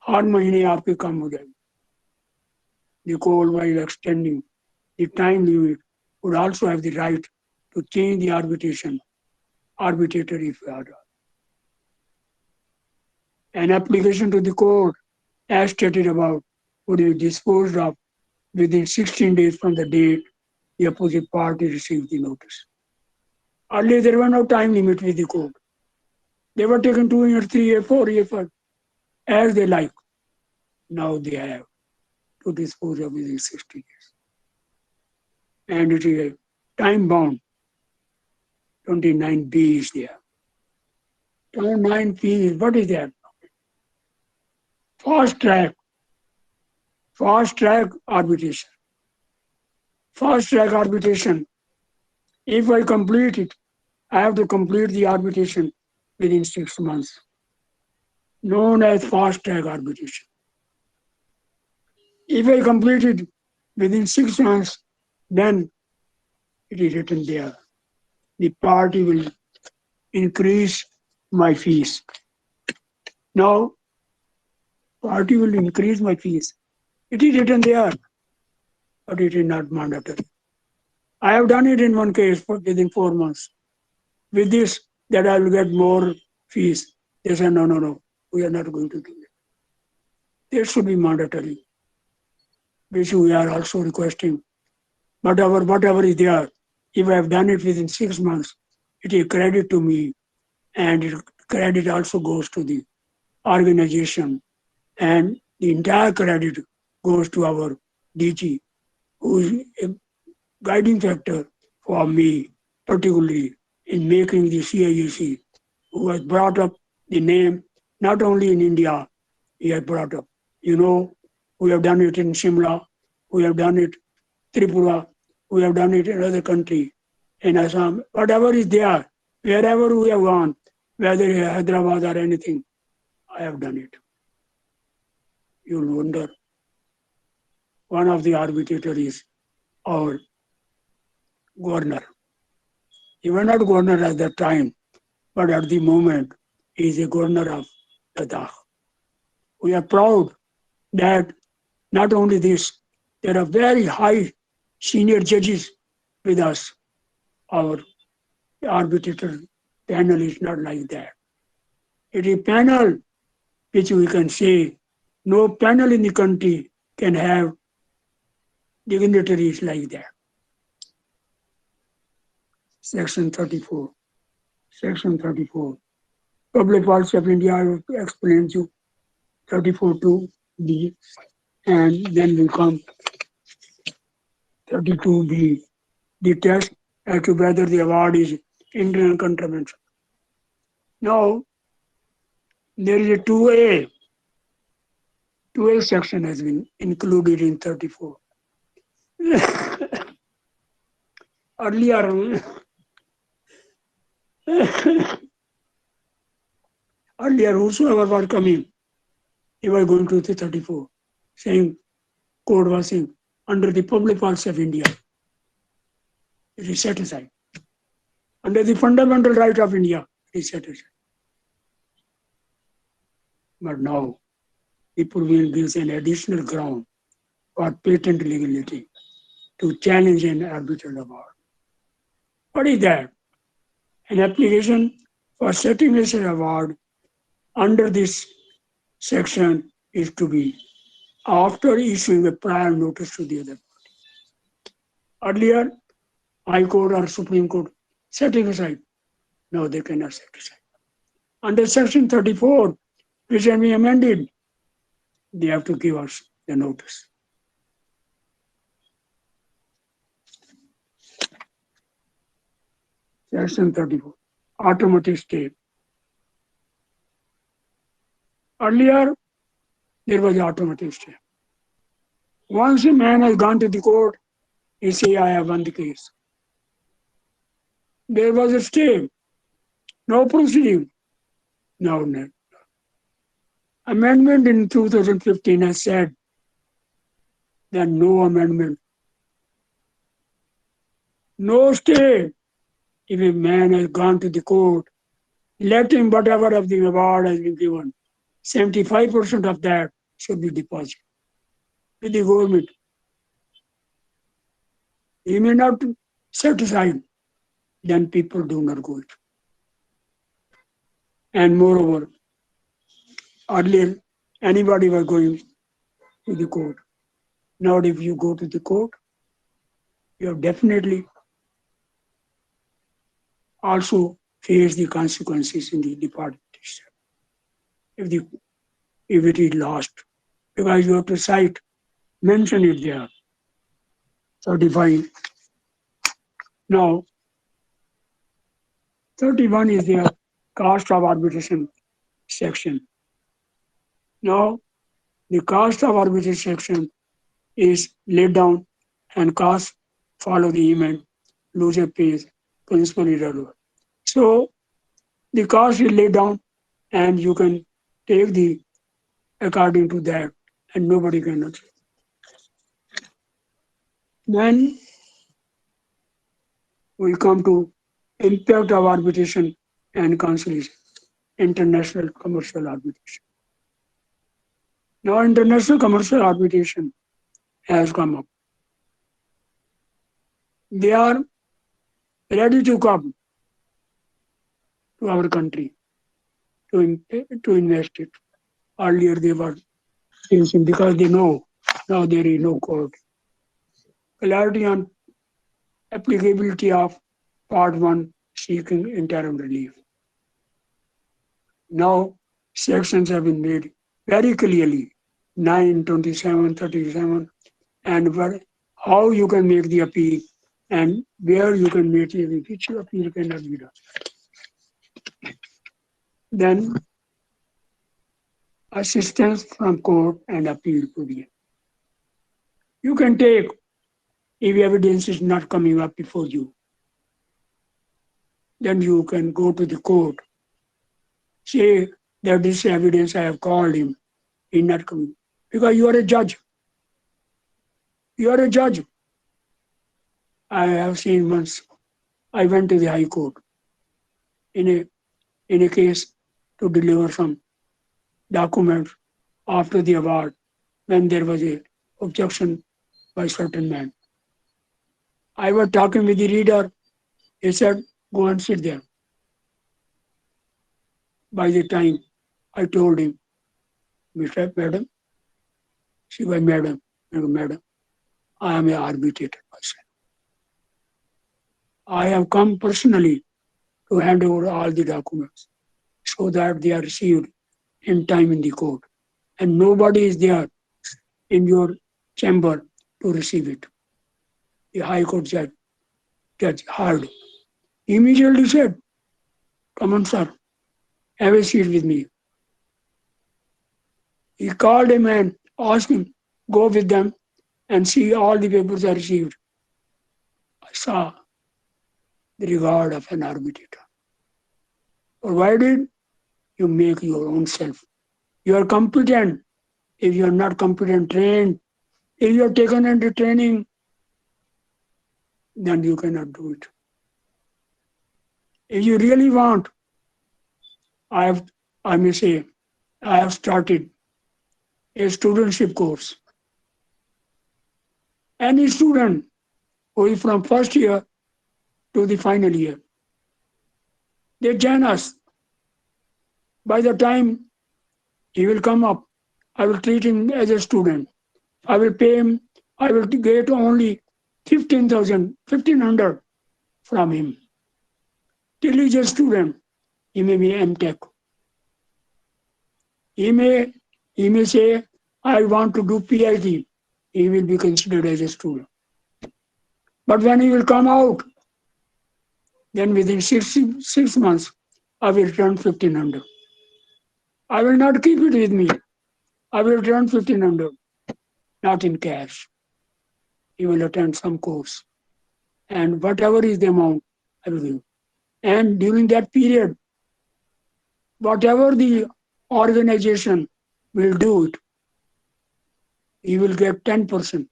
हर महीने आपके कम हो जाएगी. The court, while extending the time limit, would also have the right to change the arbitrator if ordered. An application to the court, as stated above, would be disposed of within 16 days from the date the opposite party received the notice. Earlier, there was no time limit with the court. They were taken 2 years, 3 years, 4 years, as they like. Now they have to dispose of within 60 days. And it is a time bound. 29B is there. 29B is, what is that? Fast track arbitration. Fast track arbitration. If I complete it, I have to complete the arbitration within 6 months, known as fast track arbitration. If I complete it within 6 months, then it is written there. The party will increase my fees. Now, party will increase my fees. It is written there, but it is not mandatory. I have done it in one case within 4 months. With this, that I will get more fees. They said, no, we are not going to do it. It should be mandatory, which we are also requesting. Whatever is there, if I have done it within 6 months, it is credit to me, and credit also goes to the organization, and the entire credit goes to our DG, who is a guiding factor for me, particularly in making the CIUC, who has brought up the name not only in India, he has brought up. You know, we have done it in Shimla, we have done it Tripura, we have done it in other country, in Assam, whatever is there, wherever we have gone, whether in Hyderabad or anything, I have done it. You'll wonder, one of the arbitrators is our governor. He was not governor at that time, but at the moment, he is a governor of Ladakh. We are proud that not only this, there are very high senior judges with us. Our arbitrator panel is not like that. It is a panel which we can say no panel in the country can have dignitaries like that. Section 34. Section 34. Public Policy of India, I will explain to you 34 to D, and then will come 32B, the test as to whether the award is internal contravention. Now, there is a 2A. 2A section has been included in 34. Earlier, earlier, whosoever was coming, he was going to the 34, saying, code was saying, under the public policy of India, it is set aside. Under the fundamental right of India, it is set aside. But now, people will give an additional ground for patent legality to challenge an arbitral award. What is that? An application for setting an award under this section is to be after issuing a prior notice to the other party. Earlier, High Court or Supreme Court setting aside. Now they cannot set aside. Under Section 34, which can be amended, they have to give us the notice. Section 34, automatic stay. Earlier, there was automatic stay. Once a man has gone to the court, he say, I have won the case. There was a stay, no proceeding. Now, no. Amendment in 2015 has said that no amendment, no stay. If a man has gone to the court, let him whatever of the award has been given, 75% of that should be deposited with the government. He may not set aside, then people do not go it. And moreover, earlier anybody was going to the court. Now if you go to the court, you have definitely also face the consequences in the department itself. If it is lost, because you have to cite, mention it there, certifying. Now, 31 is the cost of arbitration section. Now, the cost of arbitration section is laid down and costs follow the event, loser pays, principal irrelevant. So, the cost is laid down and you can take the according to that and nobody cannot. Then we come to impact of arbitration and conciliation, international commercial arbitration. Now international commercial arbitration has come up. They are ready to come to our country to invest it. Earlier they were thinking because they know now there is no court. Clarity on applicability of Part 1 seeking interim relief. Now sections have been made very clearly, 9, 27, 37, and how you can make the appeal and where you can meet which appeal cannot be done. Then assistance from court and appeal period. You can take if evidence is not coming up before you. Then you can go to the court, say that this evidence I have called him, he not coming. Because you are a judge. You are a judge. I have seen once I went to the High Court in a case to deliver some documents after the award when there was a objection by certain man. I was talking with the reader. He said, "Go and sit there." By the time I told him, "Mr. Madam," she was madam, madam, I am a arbitrator person. I have come personally to hand over all the documents so that they are received in time in the court. And nobody is there in your chamber to receive it. The High Court judge heard. Immediately said, "Come on, sir, have a seat with me." He called a man, asked him, "Go with them and see all the papers are received." I saw the regard of an arbitrator. Provided you make your own self. You are competent. If you are not competent, trained, if you are taken under training, then you cannot do it. If you really want, I have, I may say, I have started a studentship course. Any student who is from first year to the final year, they join us. By the time he will come up, I will treat him as a student. I will pay him, I will get only 15,000, 1,500 from him. Till he is a student, he may be M.Tech. He may say, "I want to do PhD." He will be considered as a student. But when he will come out, then within 6 months, I will return 1,500. I will not keep it with me. I will return 1,500, not in cash. He will attend some course. And whatever is the amount, I will give. And during that period, whatever the organization will do it, he will get 10%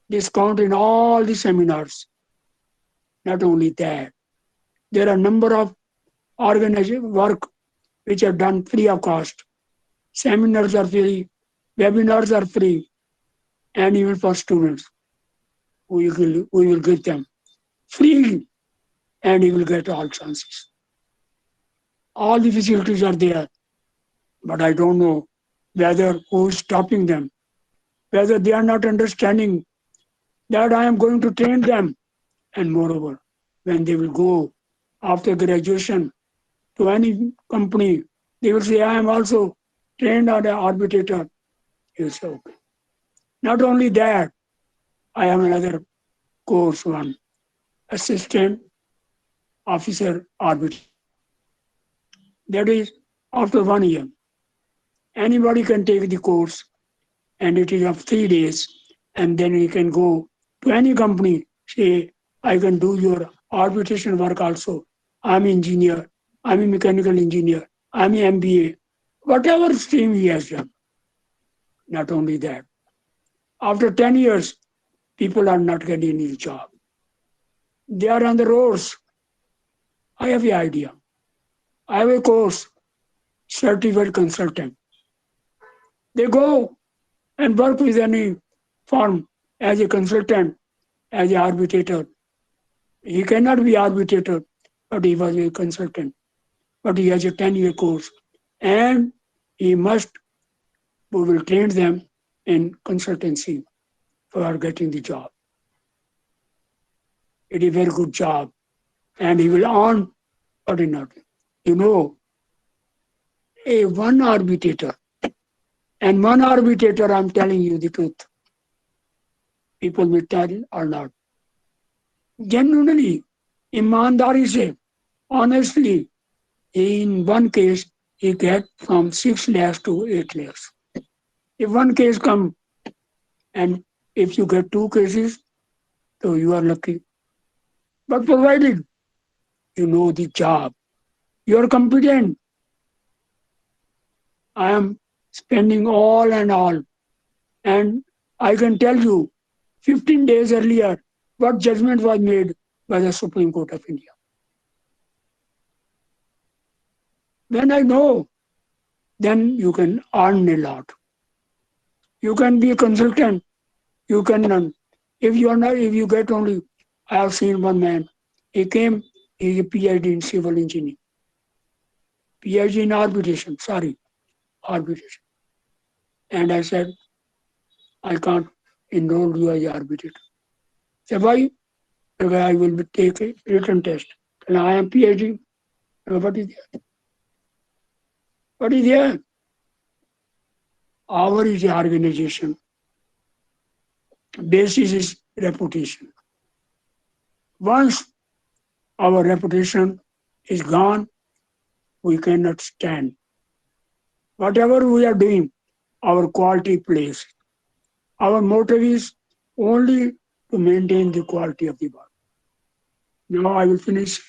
discount in all the seminars. Not only that, there are a number of organization work which are done free of cost. Seminars are free, webinars are free, and even for students, we will give them free, and you will get all chances. All the facilities are there, but I don't know whether who is stopping them, whether they are not understanding that I am going to train them. And moreover, when they will go after graduation to any company, they will say, "I am also trained as an arbitrator." You say, "Okay." Not only that, I have another course one, assistant officer arbitrator. That is after 1 year. Anybody can take the course and it is of 3 days, and then you can go to any company, say, "I can do your arbitration work also. I'm engineer, I'm a mechanical engineer, I'm an MBA," whatever stream he has done. Not only that, after 10 years, people are not getting any job. They are on the roads. I have an idea. I have a course, certified consultant. They go and work with any firm as a consultant, as an arbitrator. He cannot be arbitrator, but he was a consultant. But he has a 10-year course. And he must, we will train them in consultancy for getting the job. It is a very good job. And he will earn, but not. You know, a one arbitrator, and one arbitrator, I'm telling you the truth. People will tell or not. genuinely, ईमानदारी से, honestly, in one case, he get from 6 lakhs to 8 lakhs. If one case come and if you get two cases, so you are lucky. But provided you know the job, you are competent. I am spending all and all. And I can tell you 15 days earlier what judgment was made by the Supreme Court of India. When I know, then you can earn a lot. You can be a consultant. You can learn. If you are not, if you get only, I have seen one man. He came, he is a PhD in civil engineering, PhD in arbitration. Sorry, arbitration. And I said, I can't enroll you as an arbitrator. Said, why? Because I will take a written test. And I am PhD. What is there? What is there? Our is the organization. Basis is reputation. Once our reputation is gone, we cannot stand. Whatever we are doing, our quality plays. Our motive is only to maintain the quality of the work. Now I will finish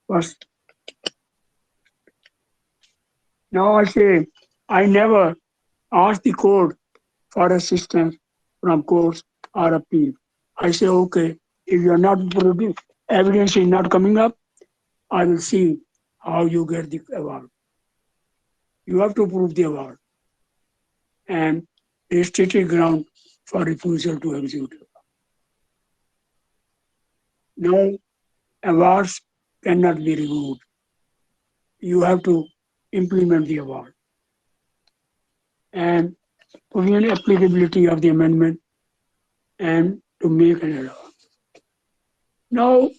first. Now I say, I never ask the court for assistance from courts or appeal. I say, okay, if you are not evidence is not coming up, I will see how you get the award. You have to prove the award and a stated ground for refusal to execute. No awards cannot be removed. You have to implement the award and proven applicability of the amendment and to make an error. Now,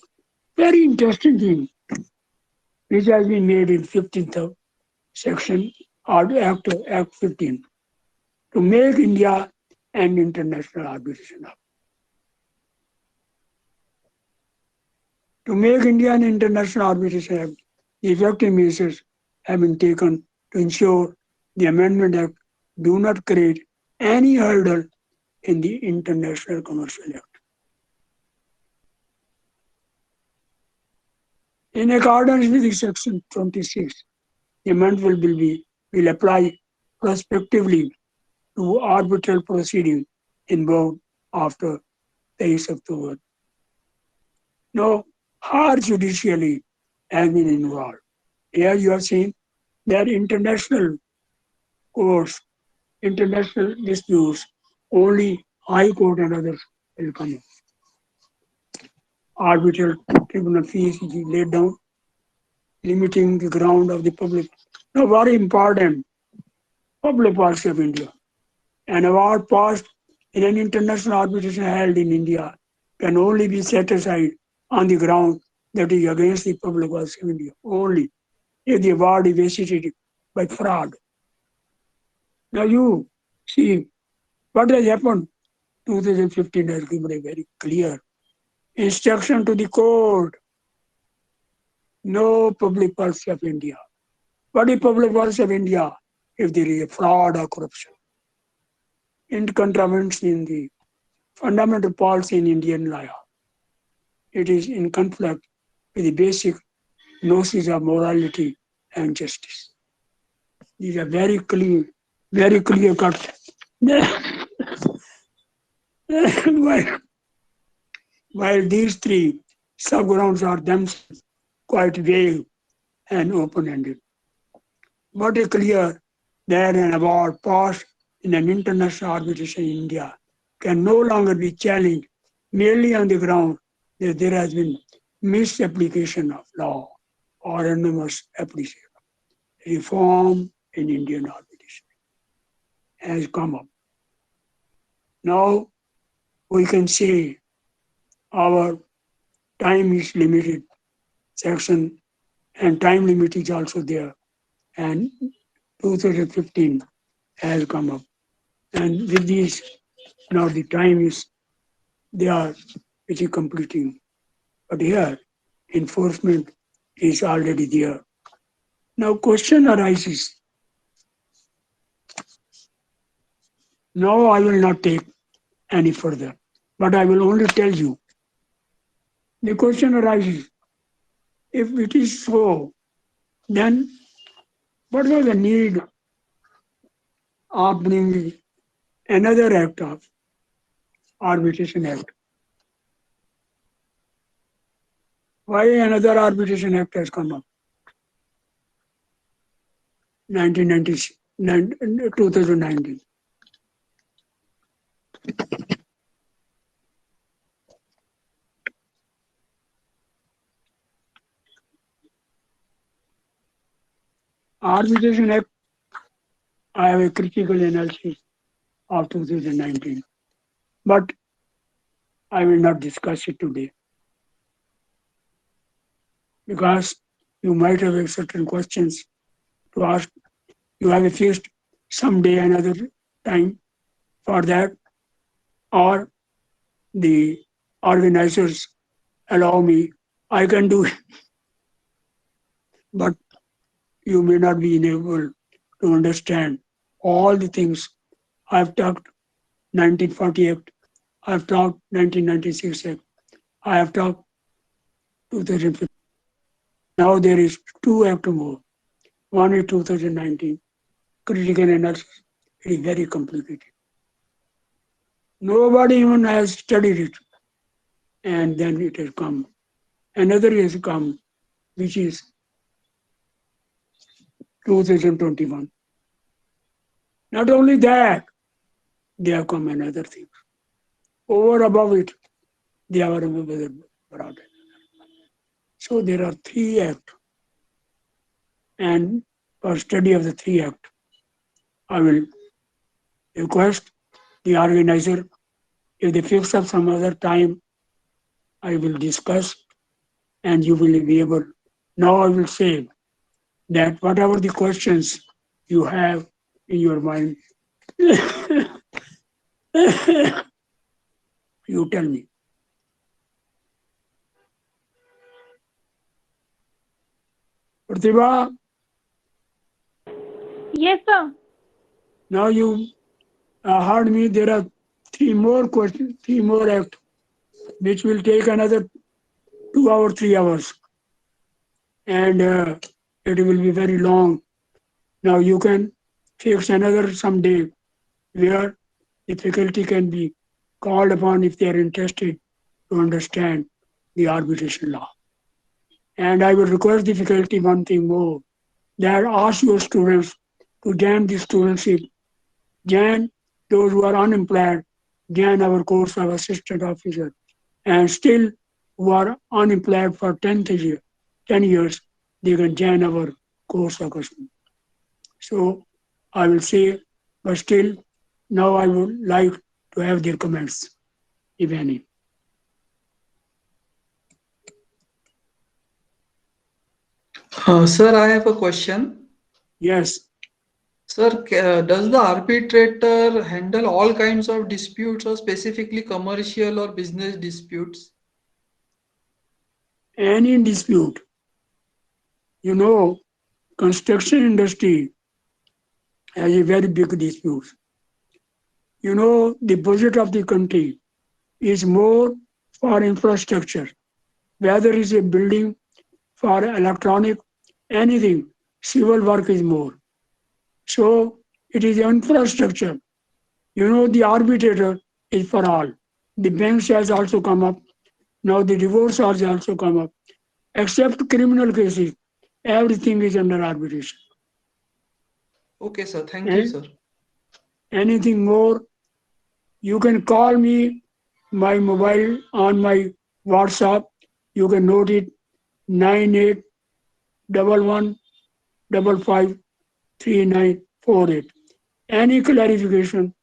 very interesting thing which has been made in 15th of section or Act 15 to make India an international arbitration hub. To make India an international arbitration hub, the effective measures have been taken to ensure the Amendment Act do not create any hurdle in the international commercial act. In accordance with the section 26, the amendment will apply prospectively to arbitral proceeding involved after 23 October. No hard judicially has been involved. Here you have seen that international courts, international disputes, only High Court and others will come in. Arbitral tribunal fees is laid down, limiting the ground of the public. Now, very important, public policy of India. An award passed in an international arbitration held in India can only be set aside on the ground that is against the public policy of India, only if the award is vacated by fraud. Now you see what has happened. 2015 has given a very clear instruction to the court. No public policy of India. What is public policy of India if there is a fraud or corruption? It contravenes in the fundamental policy in Indian law. It is in conflict with the basic notions of morality and justice. These are very clear cut. while, while these three subgrounds are themselves quite vague and open-ended. What is clear that an award passed in an international arbitration in India can no longer be challenged merely on the ground that there has been misapplication of law or anonymous application. Reform in Indian arbitration has come up. Now we can say our time is limited section and time limit is also there and 2015 has come up. And with this, now the time is there, which is completing. But here, enforcement is already there. Now, question arises. Now, I will not take any further, but I will only tell you. The question arises, if it is so, then what was the need of bringing another act of Arbitration Act? Why another Arbitration Act has come up? 2019. Arbitration Act, I have a critical analysis of 2019, but I will not discuss it today because you might have certain questions to ask. You have a fixed someday another time for that, or the organizers allow me, I can do it, but you may not be able to understand all the things. I've talked 1940 Act, I've talked 1996 Act, I have talked 2015. Now there is two Act more. One is 2019, critical analysis. It is very complicated. Nobody even has studied it. And then it has come. Another has come, which is 2021. Not only that, they have come another thing. Over above it, they are another brought. So there are three acts. And for study of the three acts, I will request the organizer, if they fix up some other time, I will discuss and you will be able. Now I will say that whatever the questions you have in your mind, you tell me. Pratibha, Yes, sir. now you heard me. There are three more questions, three more acts, which will take another 2 hours, 3 hours, and it will be very long. Now you can fix another someday where the faculty can be called upon if they are interested to understand the arbitration law. And I will request the faculty one thing more, that ask your students to join the studentship, join those who are unemployed, join our course of assistant officer, and still who are unemployed for 10 years, they can join our course of custom. So I will say, but still, now I would like to have their comments, if any. Sir, I have a question. Yes, Sir, does the arbitrator handle all kinds of disputes or specifically commercial or business disputes? any dispute, you know, construction industry has a very big dispute. You know, the budget of the country is more for infrastructure, whether it's a building, for electronic, anything, civil work is more. So it is infrastructure. You know, the arbitrator is for all. The banks has also come up. Now the divorce has also come up. Except criminal cases, everything is under arbitration. Okay, sir. Thank you, And sir. anything more, you can call me my mobile on my WhatsApp. You can note it 9811553948. Any clarification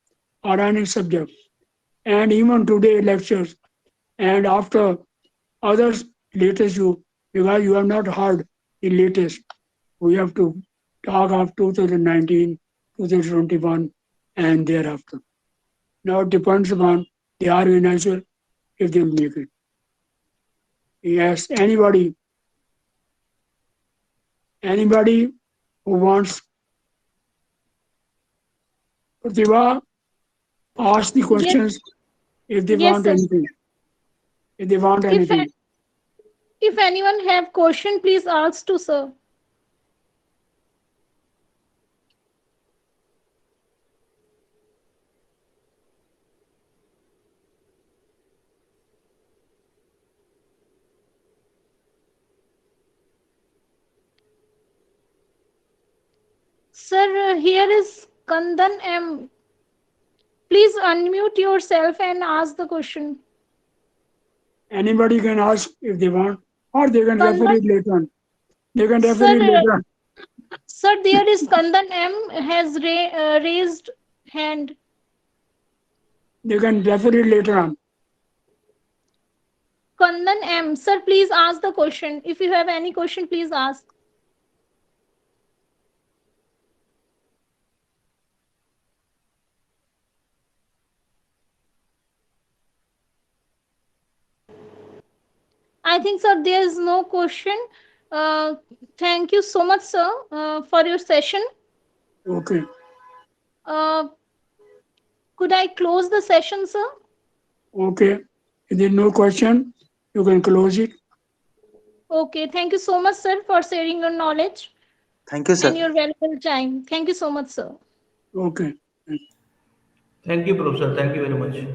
or any subject, and even today lectures, and after others latest you, because you have not heard the latest. We have to talk of 2019, 2021, and thereafter. Now it depends upon the organizer if they will make it. Yes, anybody who wants Pratibha, ask the Yes, questions if they yes, want sir. anything. If they want If anything. if anyone have question, please ask to sir. Sir, here is Kandan M. Please unmute yourself and ask the question. Anybody can ask if they want, or they can refer Kandan, it later on. They can refer sir, it later on. sir, there is Kandan M has raised hand. They can refer it later on. Kandan M, sir, please ask the question. If you have any question, please ask. I think, sir, there is no question. Uh, Thank you so much, sir, for your session. Okay. Uh, could I close the session, sir? Okay. If there's no question, you can close it. Okay, thank you so much, sir, for sharing your knowledge Thank you, and sir. your valuable time. Thank you so much, sir. Okay. Thank you, Professor. Thank you very much.